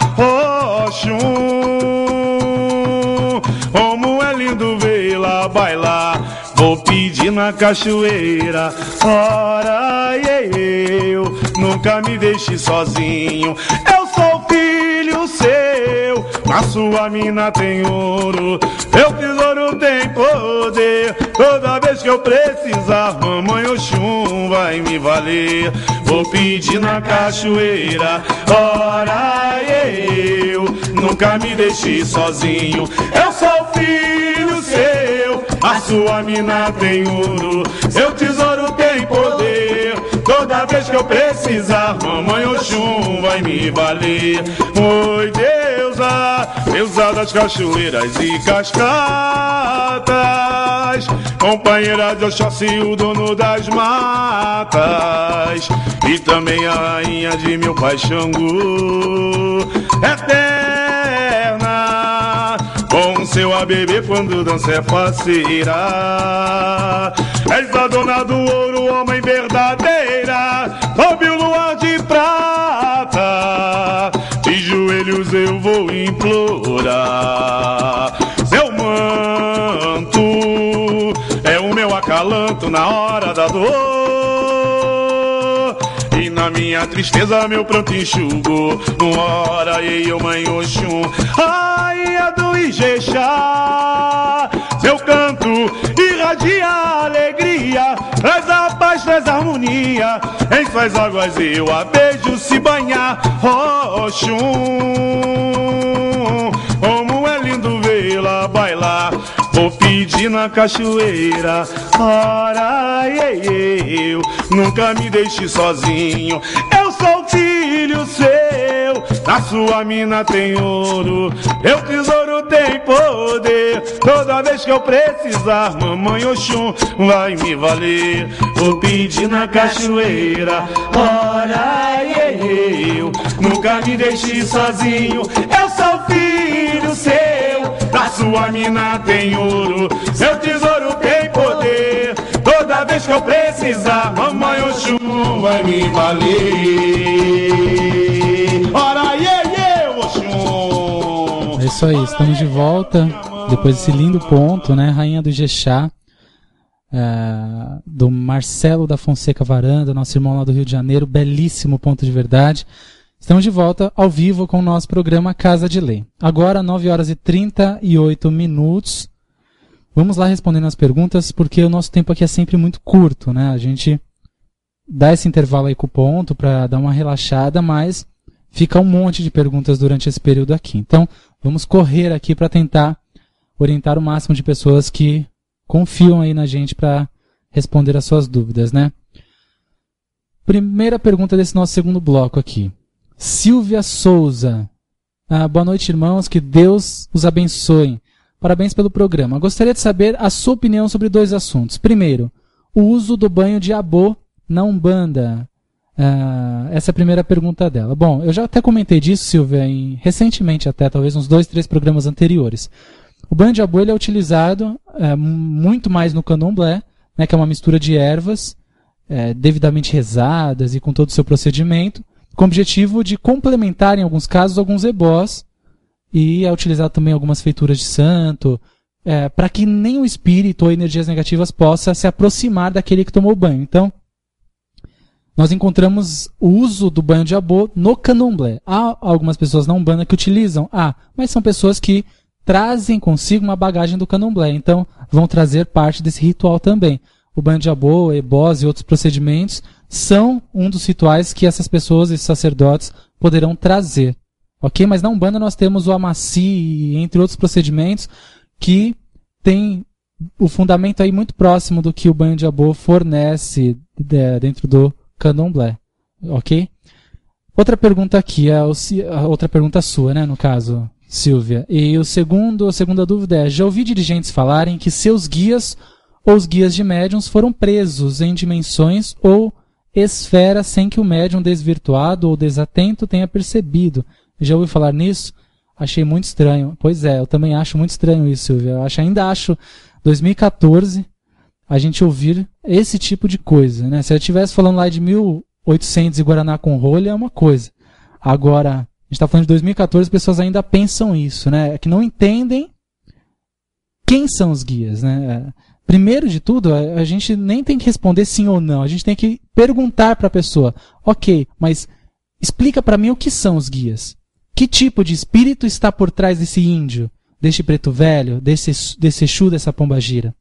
Oxum, como é lindo vê-la bailar. Vou pedir na cachoeira. Ora eu, nunca me deixe sozinho. Eu sou filho seu, na sua mina tem ouro, meu tesouro tem poder. Toda vez que eu precisar, mamãe Oxum vai me valer. Vou pedir na cachoeira. Ora eu, nunca me deixe sozinho. Eu sou filho seu, a sua mina tem ouro, seu tesouro tem poder. Toda vez que eu precisar, mamãe Oxum vai me valer. Oi, Deus deusa das cachoeiras e cascatas, companheira de Oxóssi, o dono das matas, e também a rainha de meu pai Xangô, eterna, com seu ABB quando dança é faceira. És a dona do ouro, homem verdadeira, sob o luar de prata, de joelhos eu vou implorar. Seu manto é o meu acalanto na hora da dor, e na minha tristeza meu pranto enxugou. Numa hora eu, mãe Oxum, rainha do Ijexá, seu canto irradia a alegria, traz a paz, traz a harmonia, em suas águas eu a vejo se banhar. Oxum, como é lindo vê-la bailar, vou pedir na cachoeira, ora, eu nunca me deixe sozinho, eu sou filho seu, na sua mina tem ouro, meu tesouro tem poder, toda vez que eu precisar, mamãe Oxum vai me valer. Vou pedir na cachoeira, ora, eu nunca me deixe sozinho, eu sou filho seu, na sua mina tem ouro, seu tesouro tem poder, toda vez que eu precisar, mamãe Oxum vai me valer. Ora, Oxum. É isso aí, estamos de volta depois desse lindo ponto, né? Rainha do Ijexá, do Marcelo da Fonseca Varanda, nosso irmão lá do Rio de Janeiro, belíssimo ponto de verdade. Estamos de volta ao vivo com o nosso programa Casa de Lei. Agora, 9 horas e 38 minutos. Vamos lá respondendo as perguntas, porque o nosso tempo aqui é sempre muito curto, né? A gente dá esse intervalo aí com o ponto para dar uma relaxada, mas fica um monte de perguntas durante esse período aqui. Então, vamos correr aqui para tentar orientar o máximo de pessoas que confiam aí na gente para responder as suas dúvidas, né? Primeira pergunta desse nosso segundo bloco aqui. Silvia Souza. Boa noite, irmãos. Que Deus os abençoe. Parabéns pelo programa. Gostaria de saber a sua opinião sobre dois assuntos. Primeiro, o uso do banho de abô na Umbanda. Essa é a primeira pergunta dela. Bom, eu já até comentei disso, Silvia, recentemente até, talvez uns 2, 3 programas anteriores. O banho de abô ele é utilizado muito mais no candomblé, né, que é uma mistura de ervas devidamente rezadas e com todo o seu procedimento, com o objetivo de complementar, em alguns casos, alguns ebós, e é utilizado também algumas feituras de santo, para que nem o espírito ou energias negativas possa se aproximar daquele que tomou banho. Então, nós encontramos o uso do banho de abô no candomblé. Há algumas pessoas na Umbanda que utilizam, mas são pessoas que trazem consigo uma bagagem do candomblé, então vão trazer parte desse ritual também. O banho de abô, ebós e outros procedimentos são um dos rituais que essas pessoas, esses sacerdotes, poderão trazer. Ok? Mas na Umbanda nós temos o amaci, entre outros procedimentos, que tem o fundamento aí muito próximo do que o banho de abô fornece dentro do candomblé. Ok? Outra pergunta aqui, outra pergunta sua, né, no caso, Silvia. E a segunda dúvida é, já ouvi dirigentes falarem que seus guias ou os guias de médiuns foram presos em dimensões ou esferas sem que o médium desvirtuado ou desatento tenha percebido. Já ouviu falar nisso? Achei muito estranho. Pois é, eu também acho muito estranho isso, Silvia. Eu ainda acho 2014 a gente ouvir esse tipo de coisa, né? Se eu estivesse falando lá de 1800 e Guaraná com rolha é uma coisa. Agora, a gente está falando de 2014, as pessoas ainda pensam isso, né? Que não entendem quem são os guias, né? Primeiro de tudo, a gente nem tem que responder sim ou não. A gente tem que perguntar para a pessoa, ok, mas explica para mim o que são os guias. Que tipo de espírito está por trás desse índio, deste preto velho, desse Exu, dessa pombagira?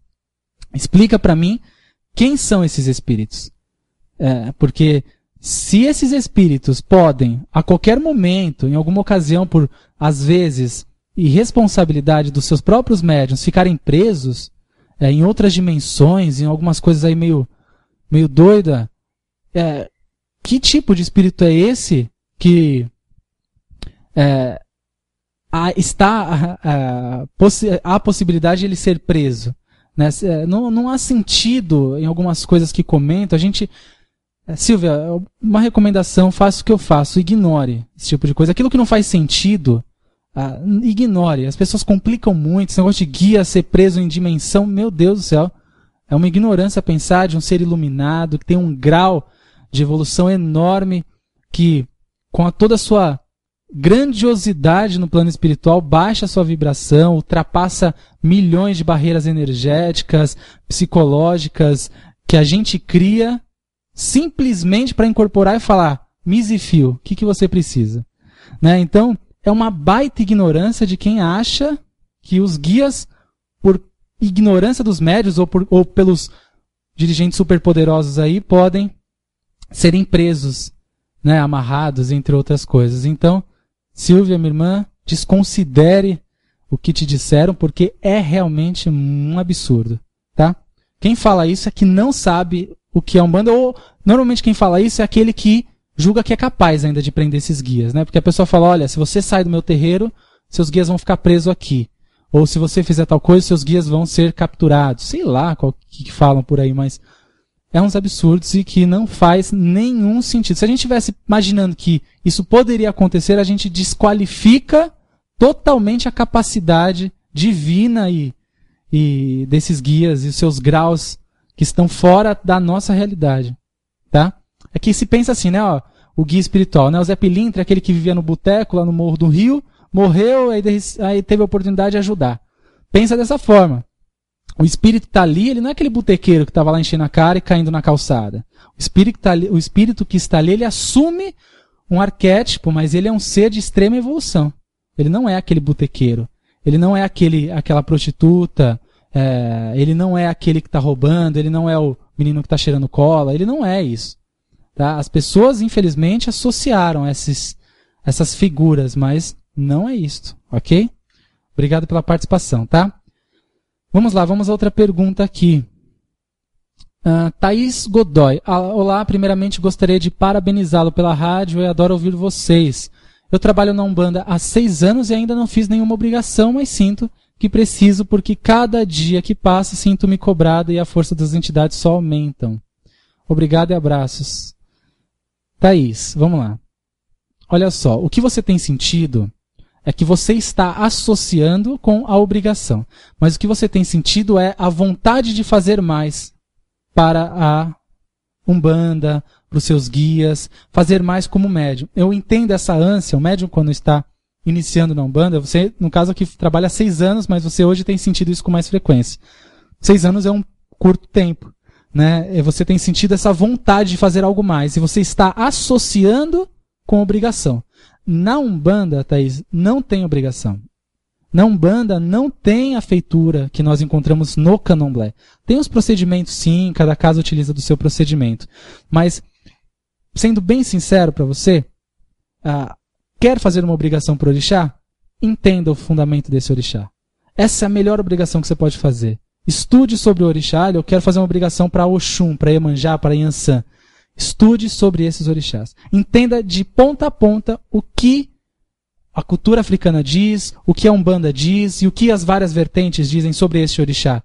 Explica para mim quem são esses espíritos. Porque se esses espíritos podem, a qualquer momento, em alguma ocasião, por, às vezes, irresponsabilidade dos seus próprios médiuns, ficarem presos em outras dimensões, em algumas coisas aí meio doida, que tipo de espírito é esse que há a possibilidade de ele ser preso. Né? Não há sentido em algumas coisas que comento. Silvia, uma recomendação, faça o que eu faço, ignore esse tipo de coisa. Aquilo que não faz sentido, ignore. As pessoas complicam muito, esse negócio de guia ser preso em dimensão, meu Deus do céu. É uma ignorância pensar de um ser iluminado, que tem um grau de evolução enorme, que com toda a sua grandiosidade no plano espiritual, baixa a sua vibração, ultrapassa milhões de barreiras energéticas, psicológicas, que a gente cria simplesmente para incorporar e falar, Misifio, o que você precisa? Né? Então, é uma baita ignorância de quem acha que os guias, por ignorância dos médios ou pelos dirigentes superpoderosos aí, podem serem presos, né, amarrados, entre outras coisas. Então, Silvia, minha irmã, desconsidere o que te disseram, porque é realmente um absurdo, tá? Quem fala isso é que não sabe o que é Umbanda, ou normalmente quem fala isso é aquele que julga que é capaz ainda de prender esses guias, né? Porque a pessoa fala, olha, se você sai do meu terreiro, seus guias vão ficar presos aqui. Ou se você fizer tal coisa, seus guias vão ser capturados. Sei lá o que falam por aí, mas é uns absurdos e que não faz nenhum sentido. Se a gente estivesse imaginando que isso poderia acontecer, a gente desqualifica totalmente a capacidade divina e desses guias e os seus graus que estão fora da nossa realidade. Tá? É que se pensa assim, né? Ó, o guia espiritual, né? O Zé Pilintra, aquele que vivia no boteco, lá no Morro do Rio, morreu, aí teve a oportunidade de ajudar. Pensa dessa forma. O espírito está ali, ele não é aquele botequeiro que estava lá enchendo a cara e caindo na calçada. O espírito que está ali, ele assume um arquétipo, mas ele é um ser de extrema evolução. Ele não é aquele botequeiro. Ele não é aquela prostituta. Ele não é aquele que está roubando. Ele não é o menino que está cheirando cola. Ele não é isso. Tá? As pessoas, infelizmente, associaram essas figuras, mas não é isto, ok? Obrigado pela participação, tá? Vamos lá, vamos a outra pergunta aqui. Thaís Godoy. Olá, primeiramente gostaria de parabenizá-lo pela rádio e adoro ouvir vocês. Eu trabalho na Umbanda há 6 anos e ainda não fiz nenhuma obrigação, mas sinto que preciso porque cada dia que passa sinto-me cobrado e a força das entidades só aumentam. Obrigado e abraços. Thaís, vamos lá. Olha só, o que você tem sentido é que você está associando com a obrigação. Mas o que você tem sentido é a vontade de fazer mais para a Umbanda, para os seus guias, fazer mais como médium. Eu entendo essa ânsia, o médium quando está iniciando na Umbanda, você, no caso aqui, trabalha há 6 anos, mas você hoje tem sentido isso com mais frequência. 6 anos é um curto tempo, né? Você tem sentido essa vontade de fazer algo mais, e você está associando com obrigação. Na Umbanda, Thaís, não tem obrigação. Na Umbanda não tem a feitura que nós encontramos no Candomblé. Tem os procedimentos, sim, cada caso utiliza do seu procedimento. Mas, sendo bem sincero para você, quer fazer uma obrigação para o orixá? Entenda o fundamento desse orixá. Essa é a melhor obrigação que você pode fazer. Estude sobre o orixá. Eu quero fazer uma obrigação para Oxum, para Iemanjá, para Yansan. Estude sobre esses orixás. Entenda de ponta a ponta o que a cultura africana diz, o que a Umbanda diz e o que as várias vertentes dizem sobre este orixá.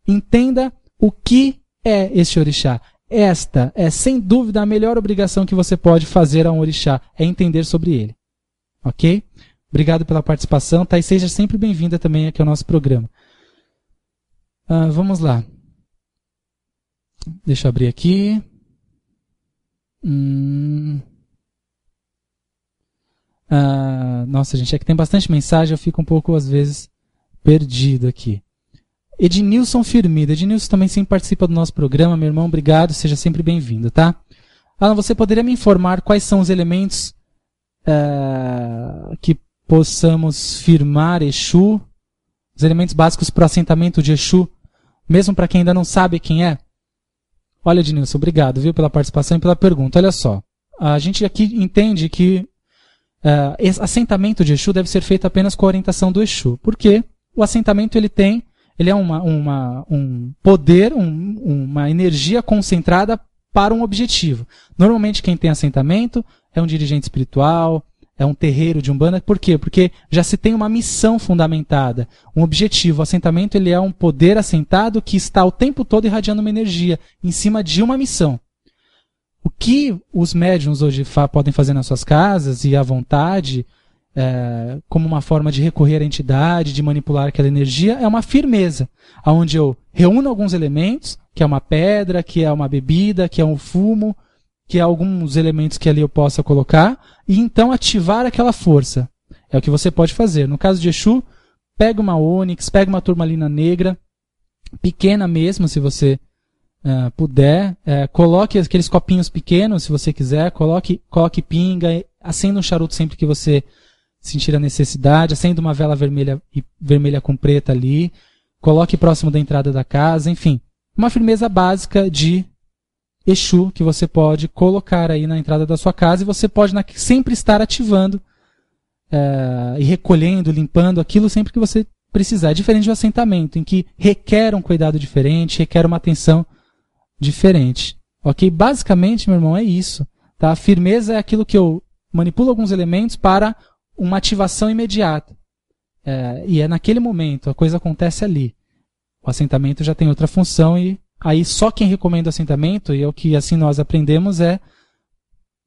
Entenda o que é este orixá. Esta é, sem dúvida, a melhor obrigação que você pode fazer a um orixá, é entender sobre ele. Ok? Obrigado pela participação. Tá? E seja sempre bem-vinda também aqui ao nosso programa. Vamos lá. Deixa eu abrir aqui. Nossa, gente, é que tem bastante mensagem, eu fico um pouco, às vezes, perdido aqui. Ednilson Firmida. Ednilson também sempre participa do nosso programa, meu irmão, obrigado, seja sempre bem-vindo, tá? Alan, você poderia me informar quais são os elementos que possamos firmar Exu, os elementos básicos para o assentamento de Exu, mesmo para quem ainda não sabe quem é? Olha, Ednilson, obrigado, viu, pela participação e pela pergunta. Olha só, a gente aqui entende que esse assentamento de Exu deve ser feito apenas com a orientação do Exu. Porque o assentamento ele é um poder, uma energia concentrada para um objetivo. Normalmente quem tem assentamento é um dirigente espiritual, é um terreiro de Umbanda. Por quê? Porque já se tem uma missão fundamentada, um objetivo. O assentamento ele é um poder assentado que está o tempo todo irradiando uma energia em cima de uma missão. O que os médiuns hoje podem fazer nas suas casas e à vontade, como uma forma de recorrer à entidade, de manipular aquela energia, é uma firmeza, onde eu reúno alguns elementos, que é uma pedra, que é uma bebida, que é um fumo, que é alguns elementos que ali eu possa colocar, e então ativar aquela força. É o que você pode fazer. No caso de Exu, pega uma ônix, pega uma turmalina negra, pequena mesmo, se você puder, coloque aqueles copinhos pequenos, se você quiser, coloque pinga, acenda um charuto sempre que você sentir a necessidade, acenda uma vela vermelha com preta ali, coloque próximo da entrada da casa, enfim, uma firmeza básica de Exu que você pode colocar aí na entrada da sua casa, e você pode sempre estar ativando e recolhendo, limpando aquilo sempre que você precisar. É diferente do assentamento, em que requer um cuidado diferente, requer uma atenção diferente. Ok? Basicamente, meu irmão, é isso. Tá? A firmeza é aquilo que eu manipulo alguns elementos para uma ativação imediata. E é naquele momento, a coisa acontece ali. O assentamento já tem outra função, e aí só quem recomenda o assentamento, e é o que assim nós aprendemos, é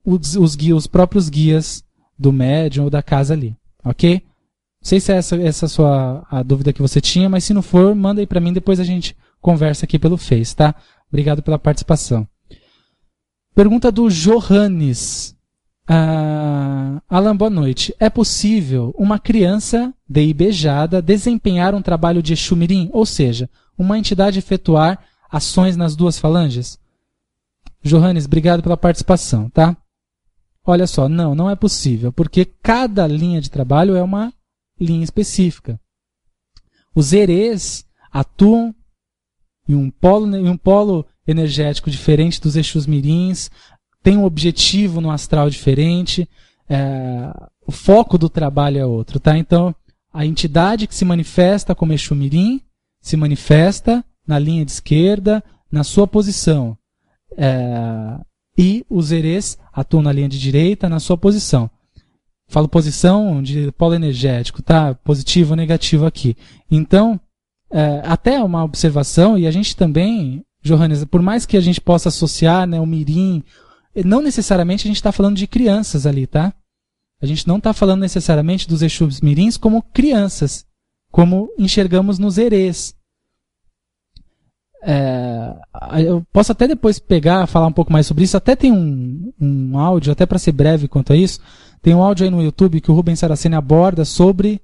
os próprios guias do médium ou da casa ali. Ok? Não sei se é essa a dúvida que você tinha, mas se não for, manda aí pra mim, depois a gente conversa aqui pelo Face, tá? Obrigado pela participação. Pergunta do Johannes. Alan, boa noite. É possível uma criança deibejada desempenhar um trabalho de Exu Mirim? Ou seja, uma entidade efetuar ações nas duas falanges? Johannes, obrigado pela participação, tá? Olha só, não é possível, porque cada linha de trabalho é uma linha específica. Os erês atuam em um polo energético diferente dos Exus Mirins, tem um objetivo no astral diferente, o foco do trabalho é outro, tá? Então, a entidade que se manifesta como Exu Mirim se manifesta na linha de esquerda, na sua posição. E os erês atuam na linha de direita, na sua posição. Falo posição de polo energético, tá? Positivo ou negativo aqui. Então, até uma observação, e a gente também, Johannes, por mais que a gente possa associar, né, o Mirim, não necessariamente a gente está falando de crianças ali, tá? A gente não está falando necessariamente dos Exus Mirins como crianças, como enxergamos nos erês. Eu posso até depois falar um pouco mais sobre isso. Até tem um áudio, até para ser breve quanto a isso, tem um áudio aí no YouTube que o Rubens Saraceni aborda sobre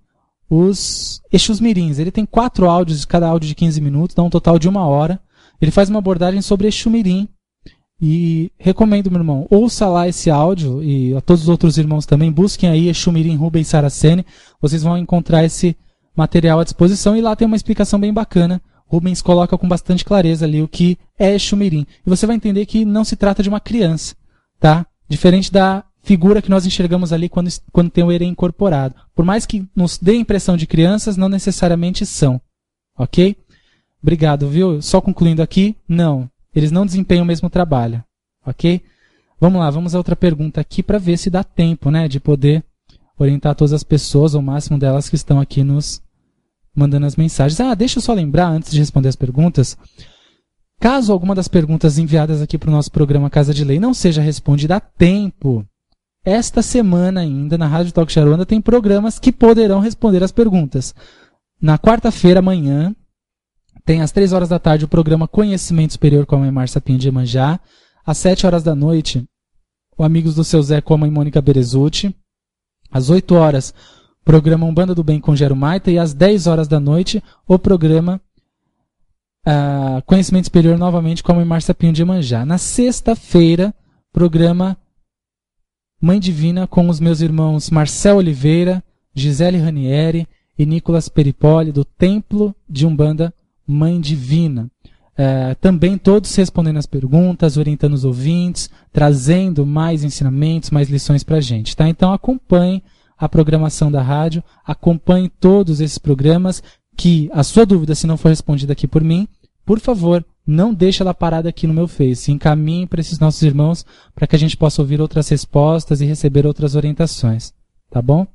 os Exus Mirins. Ele tem 4 áudios, cada áudio de 15 minutos, dá um total de 1 hora. Ele faz uma abordagem sobre Exu Mirim. E recomendo, meu irmão, ouça lá esse áudio, e a todos os outros irmãos também, busquem aí Exu Mirim Rubens Saraceni, vocês vão encontrar esse material à disposição, e lá tem uma explicação bem bacana. Rubens coloca com bastante clareza ali o que é Exu Mirim. E você vai entender que não se trata de uma criança, tá? Diferente da figura que nós enxergamos ali quando tem o erê incorporado. Por mais que nos dê a impressão de crianças, não necessariamente são. Ok? Obrigado, viu? Só concluindo aqui, não. Eles não desempenham o mesmo trabalho. Ok? Vamos lá, vamos a outra pergunta aqui para ver se dá tempo, né, de poder orientar todas as pessoas, ou o máximo delas que estão aqui nos mandando as mensagens. Deixa eu só lembrar, antes de responder as perguntas, caso alguma das perguntas enviadas aqui para o nosso programa Casa de Lei não seja respondida a tempo, esta semana ainda, na Rádio Talk Aruanda, tem programas que poderão responder as perguntas. Na quarta-feira, amanhã, tem às 3 horas da tarde o programa Conhecimento Superior com a mãe Márcia Pinho de Iemanjá. Às 7 horas da noite, o Amigos do Seu Zé com a mãe Mônica Berezutti. Às 8 horas, programa Umbanda do Bem com Gero Maita. E às 10 horas da noite, o programa Conhecimento Superior novamente com a mãe Márcia Pinho de Iemanjá. Na sexta-feira, programa Mãe Divina com os meus irmãos Marcel Oliveira, Gisele Ranieri e Nicolas Peripoli, do Templo de Umbanda Mãe Divina. Também todos respondendo as perguntas, orientando os ouvintes, trazendo mais ensinamentos, mais lições para a gente. Tá? Então acompanhe a programação da rádio, acompanhe todos esses programas, que a sua dúvida, se não for respondida aqui por mim, por favor, não deixe ela parada aqui no meu Face. Encaminhe para esses nossos irmãos para que a gente possa ouvir outras respostas e receber outras orientações. tá bom?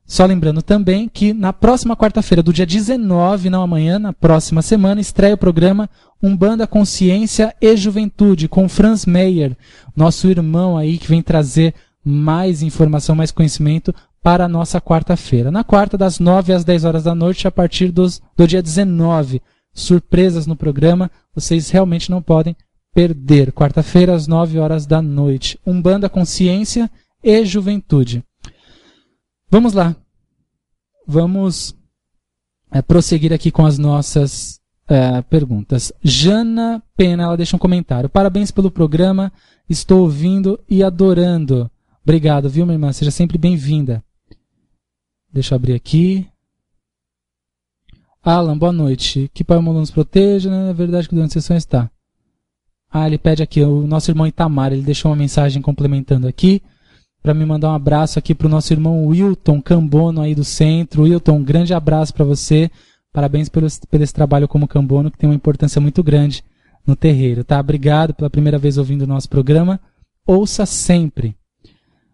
Só lembrando também que na próxima quarta-feira, do dia 19, não amanhã, na próxima semana, estreia o programa Umbanda, Consciência e Juventude, com Franz Meyer, nosso irmão aí que vem trazer mais informação, mais conhecimento para a nossa quarta-feira. Na quarta, das 9 às 10 horas da noite, a partir do dia 19. Surpresas no programa, vocês realmente não podem perder. Quarta-feira, às 9 horas da noite. Umbanda, Consciência e Juventude. Vamos lá. Vamos prosseguir aqui com as nossas perguntas. Jana Pena, ela deixa um comentário. Parabéns pelo programa, estou ouvindo e adorando. Obrigado, viu, minha irmã? Seja sempre bem-vinda. Deixa eu abrir aqui. Alan, boa noite. Que Pai Amor nos proteja, né? É verdade que durante a sessão está. Ele pede aqui, o nosso irmão Itamar, ele deixou uma mensagem complementando aqui, para me mandar um abraço aqui para o nosso irmão Wilton Cambono aí do centro. Wilton, um grande abraço para você. Parabéns pelo esse trabalho como Cambono, que tem uma importância muito grande no terreiro, tá? Obrigado pela primeira vez ouvindo o nosso programa. Ouça sempre.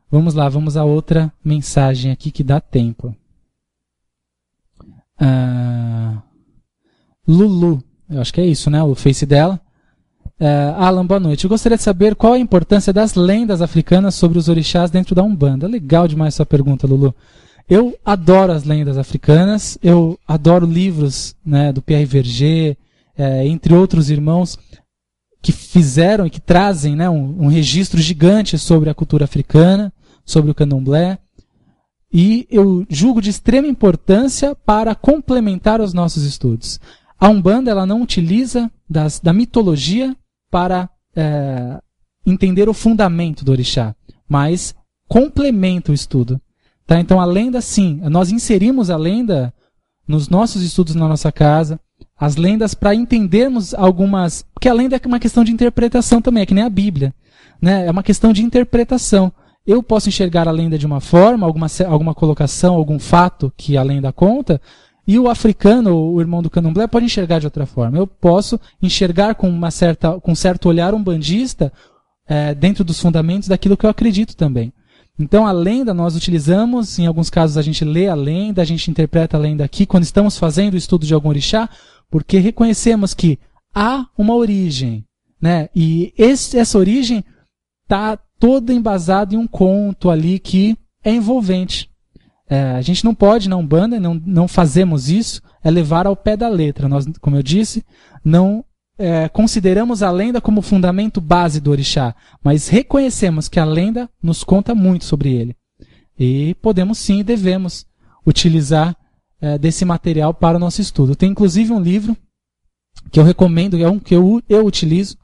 Vamos lá, vamos a outra mensagem aqui que dá tempo. Lulu, eu acho que é isso, né? O Face dela. Alan, boa noite. Eu gostaria de saber qual a importância das lendas africanas sobre os orixás dentro da Umbanda. Legal demais sua pergunta, Lulu. Eu adoro as lendas africanas, eu adoro livros, né, do Pierre Verger, entre outros irmãos que fizeram e que trazem, né, um registro gigante sobre a cultura africana, sobre o candomblé. E eu julgo de extrema importância para complementar os nossos estudos. A Umbanda, ela não utiliza da mitologia para entender o fundamento do orixá, mas complementa o estudo. Tá? Então a lenda, sim, nós inserimos a lenda nos nossos estudos na nossa casa, as lendas para entendermos algumas... Porque a lenda é uma questão de interpretação também, é que nem a Bíblia, né? É uma questão de interpretação. Eu posso enxergar a lenda de uma forma, alguma colocação, algum fato que a lenda conta, e o africano, o irmão do candomblé, pode enxergar de outra forma. Eu posso enxergar com um certo olhar umbandista dentro dos fundamentos daquilo que eu acredito também. Então a lenda nós utilizamos, em alguns casos a gente lê a lenda, a gente interpreta a lenda aqui quando estamos fazendo o estudo de algum orixá, porque reconhecemos que há uma origem, né? E essa origem está toda embasada em um conto ali que é envolvente. A gente não pode, na Umbanda, não fazemos isso, é levar ao pé da letra. Nós, como eu disse, não consideramos a lenda como fundamento base do orixá, mas reconhecemos que a lenda nos conta muito sobre ele. E podemos sim e devemos utilizar desse material para o nosso estudo. Tem inclusive um livro que eu recomendo, é um que eu utilizo,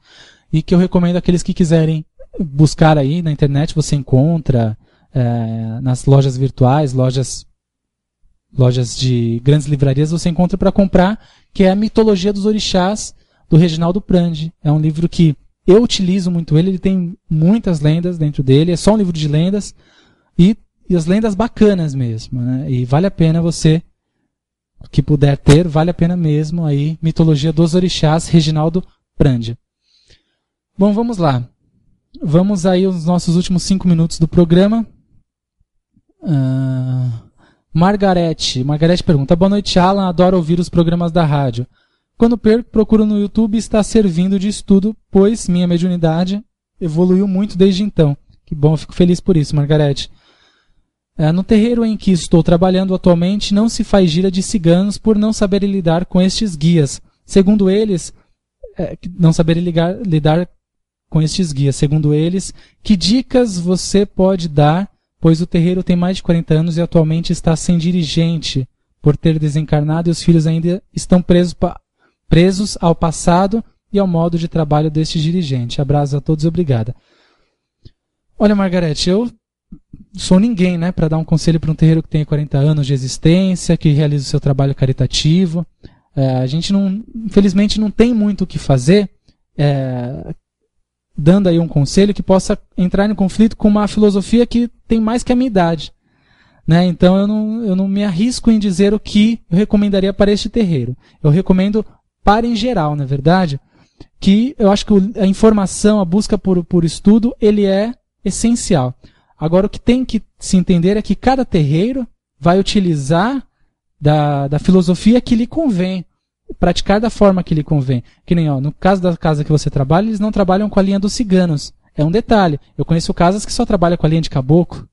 e que eu recomendo àqueles que quiserem buscar aí na internet. Você encontra nas lojas virtuais, lojas de grandes livrarias, você encontra para comprar, que é a Mitologia dos Orixás, do Reginaldo Prandi. É um livro que eu utilizo muito ele tem muitas lendas dentro dele, é só um livro de lendas, e as lendas bacanas mesmo, né? E vale a pena você, que puder ter, vale a pena mesmo aí, Mitologia dos Orixás, Reginaldo Prandi. Bom, vamos lá. Vamos aí aos nossos últimos 5 minutos do programa. Margarete pergunta: boa noite, Alan, adoro ouvir os programas da rádio. Quando procuro no YouTube, está servindo de estudo, pois minha mediunidade evoluiu muito desde então. Que bom, fico feliz por isso, Margarete. No terreiro em que estou trabalhando atualmente, não se faz gira de ciganos por não saberem lidar com estes guias. Segundo eles, lidar com estes guias. Segundo eles, que dicas você pode dar, pois o terreiro tem mais de 40 anos e atualmente está sem dirigente, por ter desencarnado e os filhos ainda estão presos ao passado e ao modo de trabalho deste dirigente. Abraço a todos e obrigada. Olha, Margarete, eu sou ninguém, né, para dar um conselho para um terreiro que tem 40 anos de existência, que realiza o seu trabalho caritativo. A gente infelizmente não tem muito o que fazer, dando aí um conselho que possa entrar em conflito com uma filosofia que tem mais que a minha idade, né? Então eu não me arrisco em dizer o que eu recomendaria para este terreiro. Eu recomendo para em geral, na verdade, que eu acho que a informação, a busca por estudo, ele é essencial. Agora, o que tem que se entender é que cada terreiro vai utilizar da filosofia que lhe convém, praticar da forma que lhe convém. Que nem, no caso da casa que você trabalha, eles não trabalham com a linha dos ciganos. É um detalhe. Eu conheço casas que só trabalham com a linha de caboclo.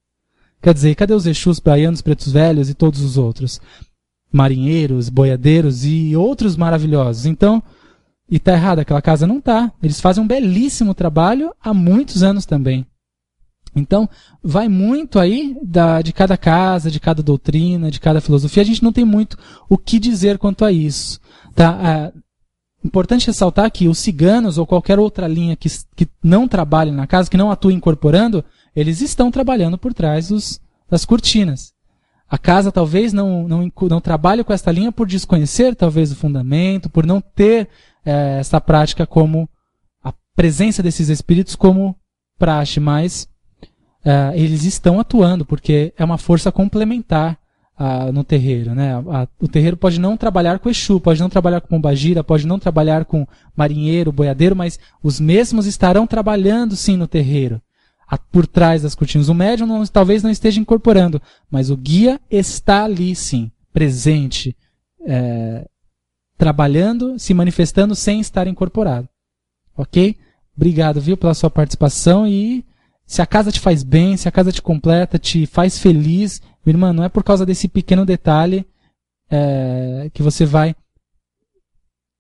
Quer dizer, cadê os Exus, baianos, pretos velhos e todos os outros? Marinheiros, boiadeiros e outros maravilhosos. Então, e tá errado, aquela casa não tá. Eles fazem um belíssimo trabalho há muitos anos também. Então, vai muito aí de cada casa, de cada doutrina, de cada filosofia. A gente não tem muito o que dizer quanto a isso. Tá? Importante ressaltar que os ciganos ou qualquer outra linha que não trabalhe na casa, que não atue incorporando, eles estão trabalhando por trás das cortinas. A casa talvez não trabalhe com esta linha por desconhecer talvez o fundamento, por não ter essa prática como a presença desses espíritos como praxe, mas eles estão atuando porque é uma força complementar no terreiro, né? O terreiro pode não trabalhar com Exu, pode não trabalhar com pombagira, pode não trabalhar com marinheiro, boiadeiro, mas os mesmos estarão trabalhando sim no terreiro, por trás das cortinas. O médium talvez não esteja incorporando, mas o guia está ali sim, presente, trabalhando, se manifestando sem estar incorporado. Ok? Obrigado, viu, pela sua participação. E se a casa te faz bem, se a casa te completa, te faz feliz, minha irmã, não é por causa desse pequeno detalhe que você vai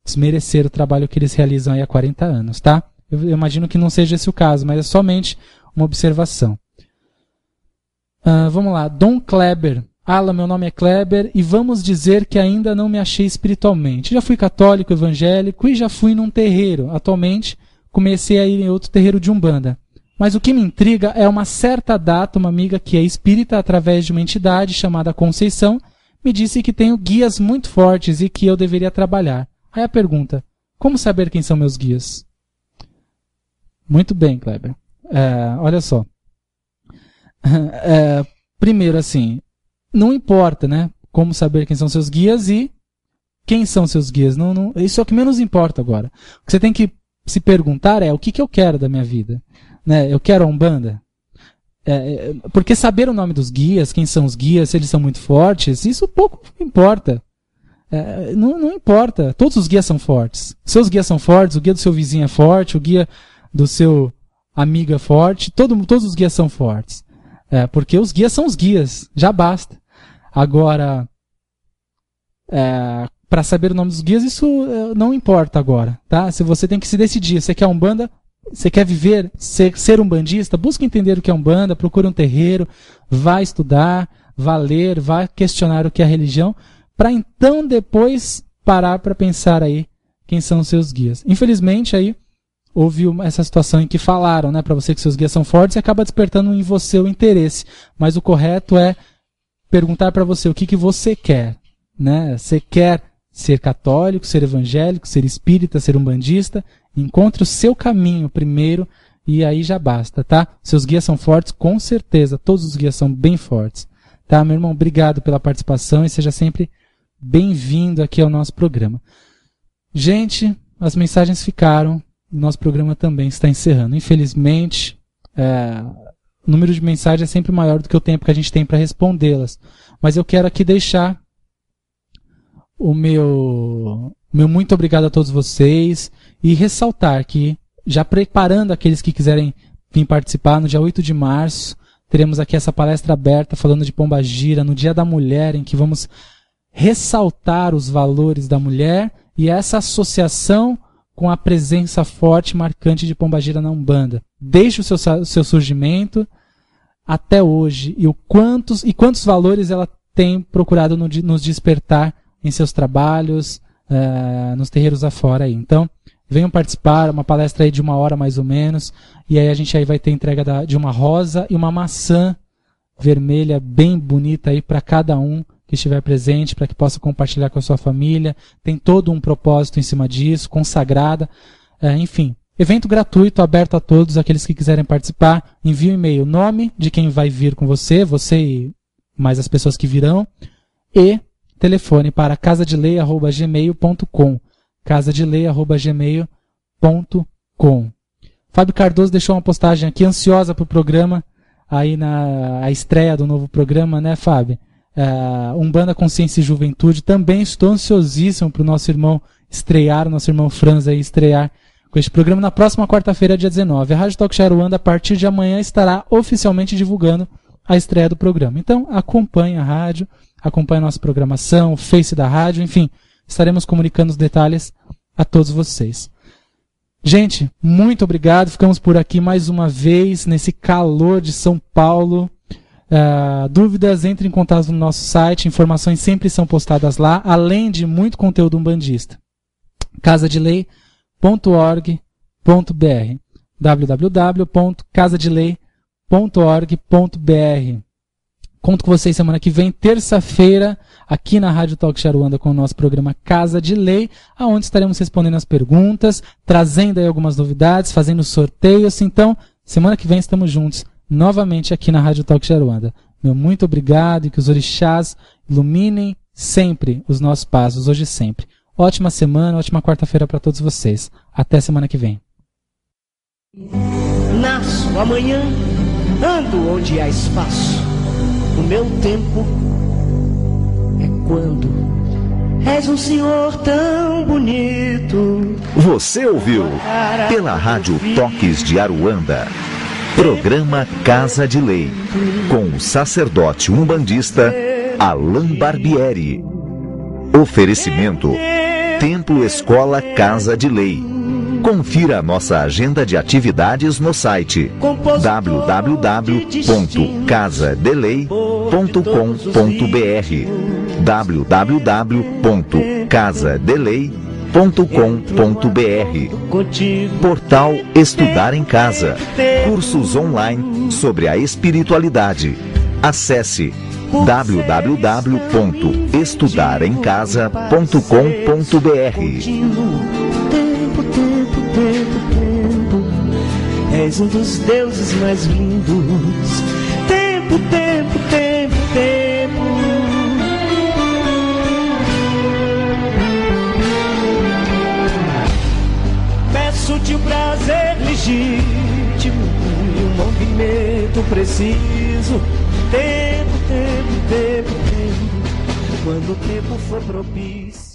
desmerecer o trabalho que eles realizam aí há 40 anos, tá? Eu imagino que não seja esse o caso, mas é somente uma observação. Vamos lá, Dom Kleber. Alan, meu nome é Kleber e vamos dizer que ainda não me achei espiritualmente. Já fui católico, evangélico e já fui num terreiro. Atualmente comecei a ir em outro terreiro de Umbanda. Mas o que me intriga é uma certa data, uma amiga que é espírita através de uma entidade chamada Conceição, me disse que tenho guias muito fortes e que eu deveria trabalhar. Aí a pergunta, como saber quem são meus guias? Muito bem, Kleber. Olha só. Primeiro, assim, não importa, né? Como saber quem são seus guias e quem são seus guias. Isso é o que menos importa agora. O que você tem que se perguntar é o que eu quero da minha vida. Né? Eu quero a Umbanda? Porque saber o nome dos guias, quem são os guias, se eles são muito fortes, isso pouco importa. Não importa. Todos os guias são fortes. Seus guias são fortes, o guia do seu vizinho é forte, o guia do seu amigo é forte, todos os guias são fortes. Porque os guias são os guias, já basta. Agora, para saber o nome dos guias, isso não importa agora. Tá? Se você tem que se decidir, você quer Umbanda, você quer viver, ser umbandista, busca entender o que é Umbanda, procure um terreiro, vá estudar, vá ler, vá questionar o que é a religião, para então depois parar para pensar aí quem são os seus guias. Infelizmente aí houve essa situação em que falaram, né, para você que seus guias são fortes e acaba despertando em você o interesse. Mas o correto é perguntar para você o que você quer, né? Você quer ser católico, ser evangélico, ser espírita, ser umbandista? Encontre o seu caminho primeiro e aí já basta, tá? Seus guias são fortes, com certeza. Todos os guias são bem fortes. Tá, meu irmão? Obrigado pela participação e seja sempre bem-vindo aqui ao nosso programa. Gente, as mensagens ficaram. Nosso programa também está encerrando. Infelizmente, o número de mensagens é sempre maior do que o tempo que a gente tem para respondê-las. Mas eu quero aqui deixar o meu muito obrigado a todos vocês e ressaltar que, já preparando aqueles que quiserem vir participar, no dia 8 de março, teremos aqui essa palestra aberta falando de pombagira, no Dia da Mulher, em que vamos ressaltar os valores da mulher e essa associação com a presença forte e marcante de pombagira na Umbanda. Desde o seu surgimento até hoje. E quantos valores ela tem procurado nos despertar em seus trabalhos, nos terreiros afora aí. Então, venham participar, uma palestra aí de 1 hora mais ou menos. E aí a gente aí vai ter entrega de uma rosa e uma maçã vermelha bem bonita aí para cada um que estiver presente, para que possa compartilhar com a sua família. Tem todo um propósito em cima disso, consagrada. Enfim, evento gratuito, aberto a todos, aqueles que quiserem participar. Envie um e-mail, nome de quem vai vir com você e mais as pessoas que virão, e telefone para casadelei@gmail.com, casadelei@gmail.com. Fábio Cardoso deixou uma postagem aqui, ansiosa para o programa. aí a estreia do novo programa, né, Fábio? Umbanda Consciência e Juventude. Também estou ansiosíssimo para o nosso irmão estrear, o nosso irmão Franz aí estrear com este programa na próxima quarta-feira, dia 19. A Rádio Talk Aruanda, a partir de amanhã, estará oficialmente divulgando a estreia do programa. Então, acompanhe a rádio, acompanhe a nossa programação, o Face da rádio, enfim, estaremos comunicando os detalhes a todos vocês. Gente, muito obrigado. Ficamos por aqui mais uma vez, nesse calor de São Paulo. Dúvidas, entre em contato no nosso site, informações sempre são postadas lá, além de muito conteúdo umbandista. casadelei.org.br www.casadelei.org.br. Conto com vocês semana que vem, terça-feira, aqui na Rádio Talk Aruanda, com o nosso programa Casa de Lei, onde estaremos respondendo as perguntas, trazendo aí algumas novidades, fazendo sorteios. Então, semana que vem estamos juntos, novamente aqui na Rádio Talk Aruanda. Meu muito obrigado e que os orixás iluminem sempre os nossos passos, hoje e sempre. Ótima semana, ótima quarta-feira para todos vocês. Até semana que vem. Nasço amanhã, ando onde há espaço. O meu tempo é quando és um senhor tão bonito. Você ouviu pela Rádio Toques de Aruanda, programa Casa de Lei, com o sacerdote umbandista Alain Barbieri. Oferecimento Templo Escola Casa de Lei. Confira a nossa agenda de atividades no site www.casadelei.com.br www.casadelei.com.br. Portal Estudar em Casa. Cursos online sobre a espiritualidade. Acesse www.estudaremcasa.com.br. Tempo, és um dos deuses mais lindos. Tempo. Peço-te o prazer legítimo e um movimento preciso. Tempo. Quando o tempo for propício.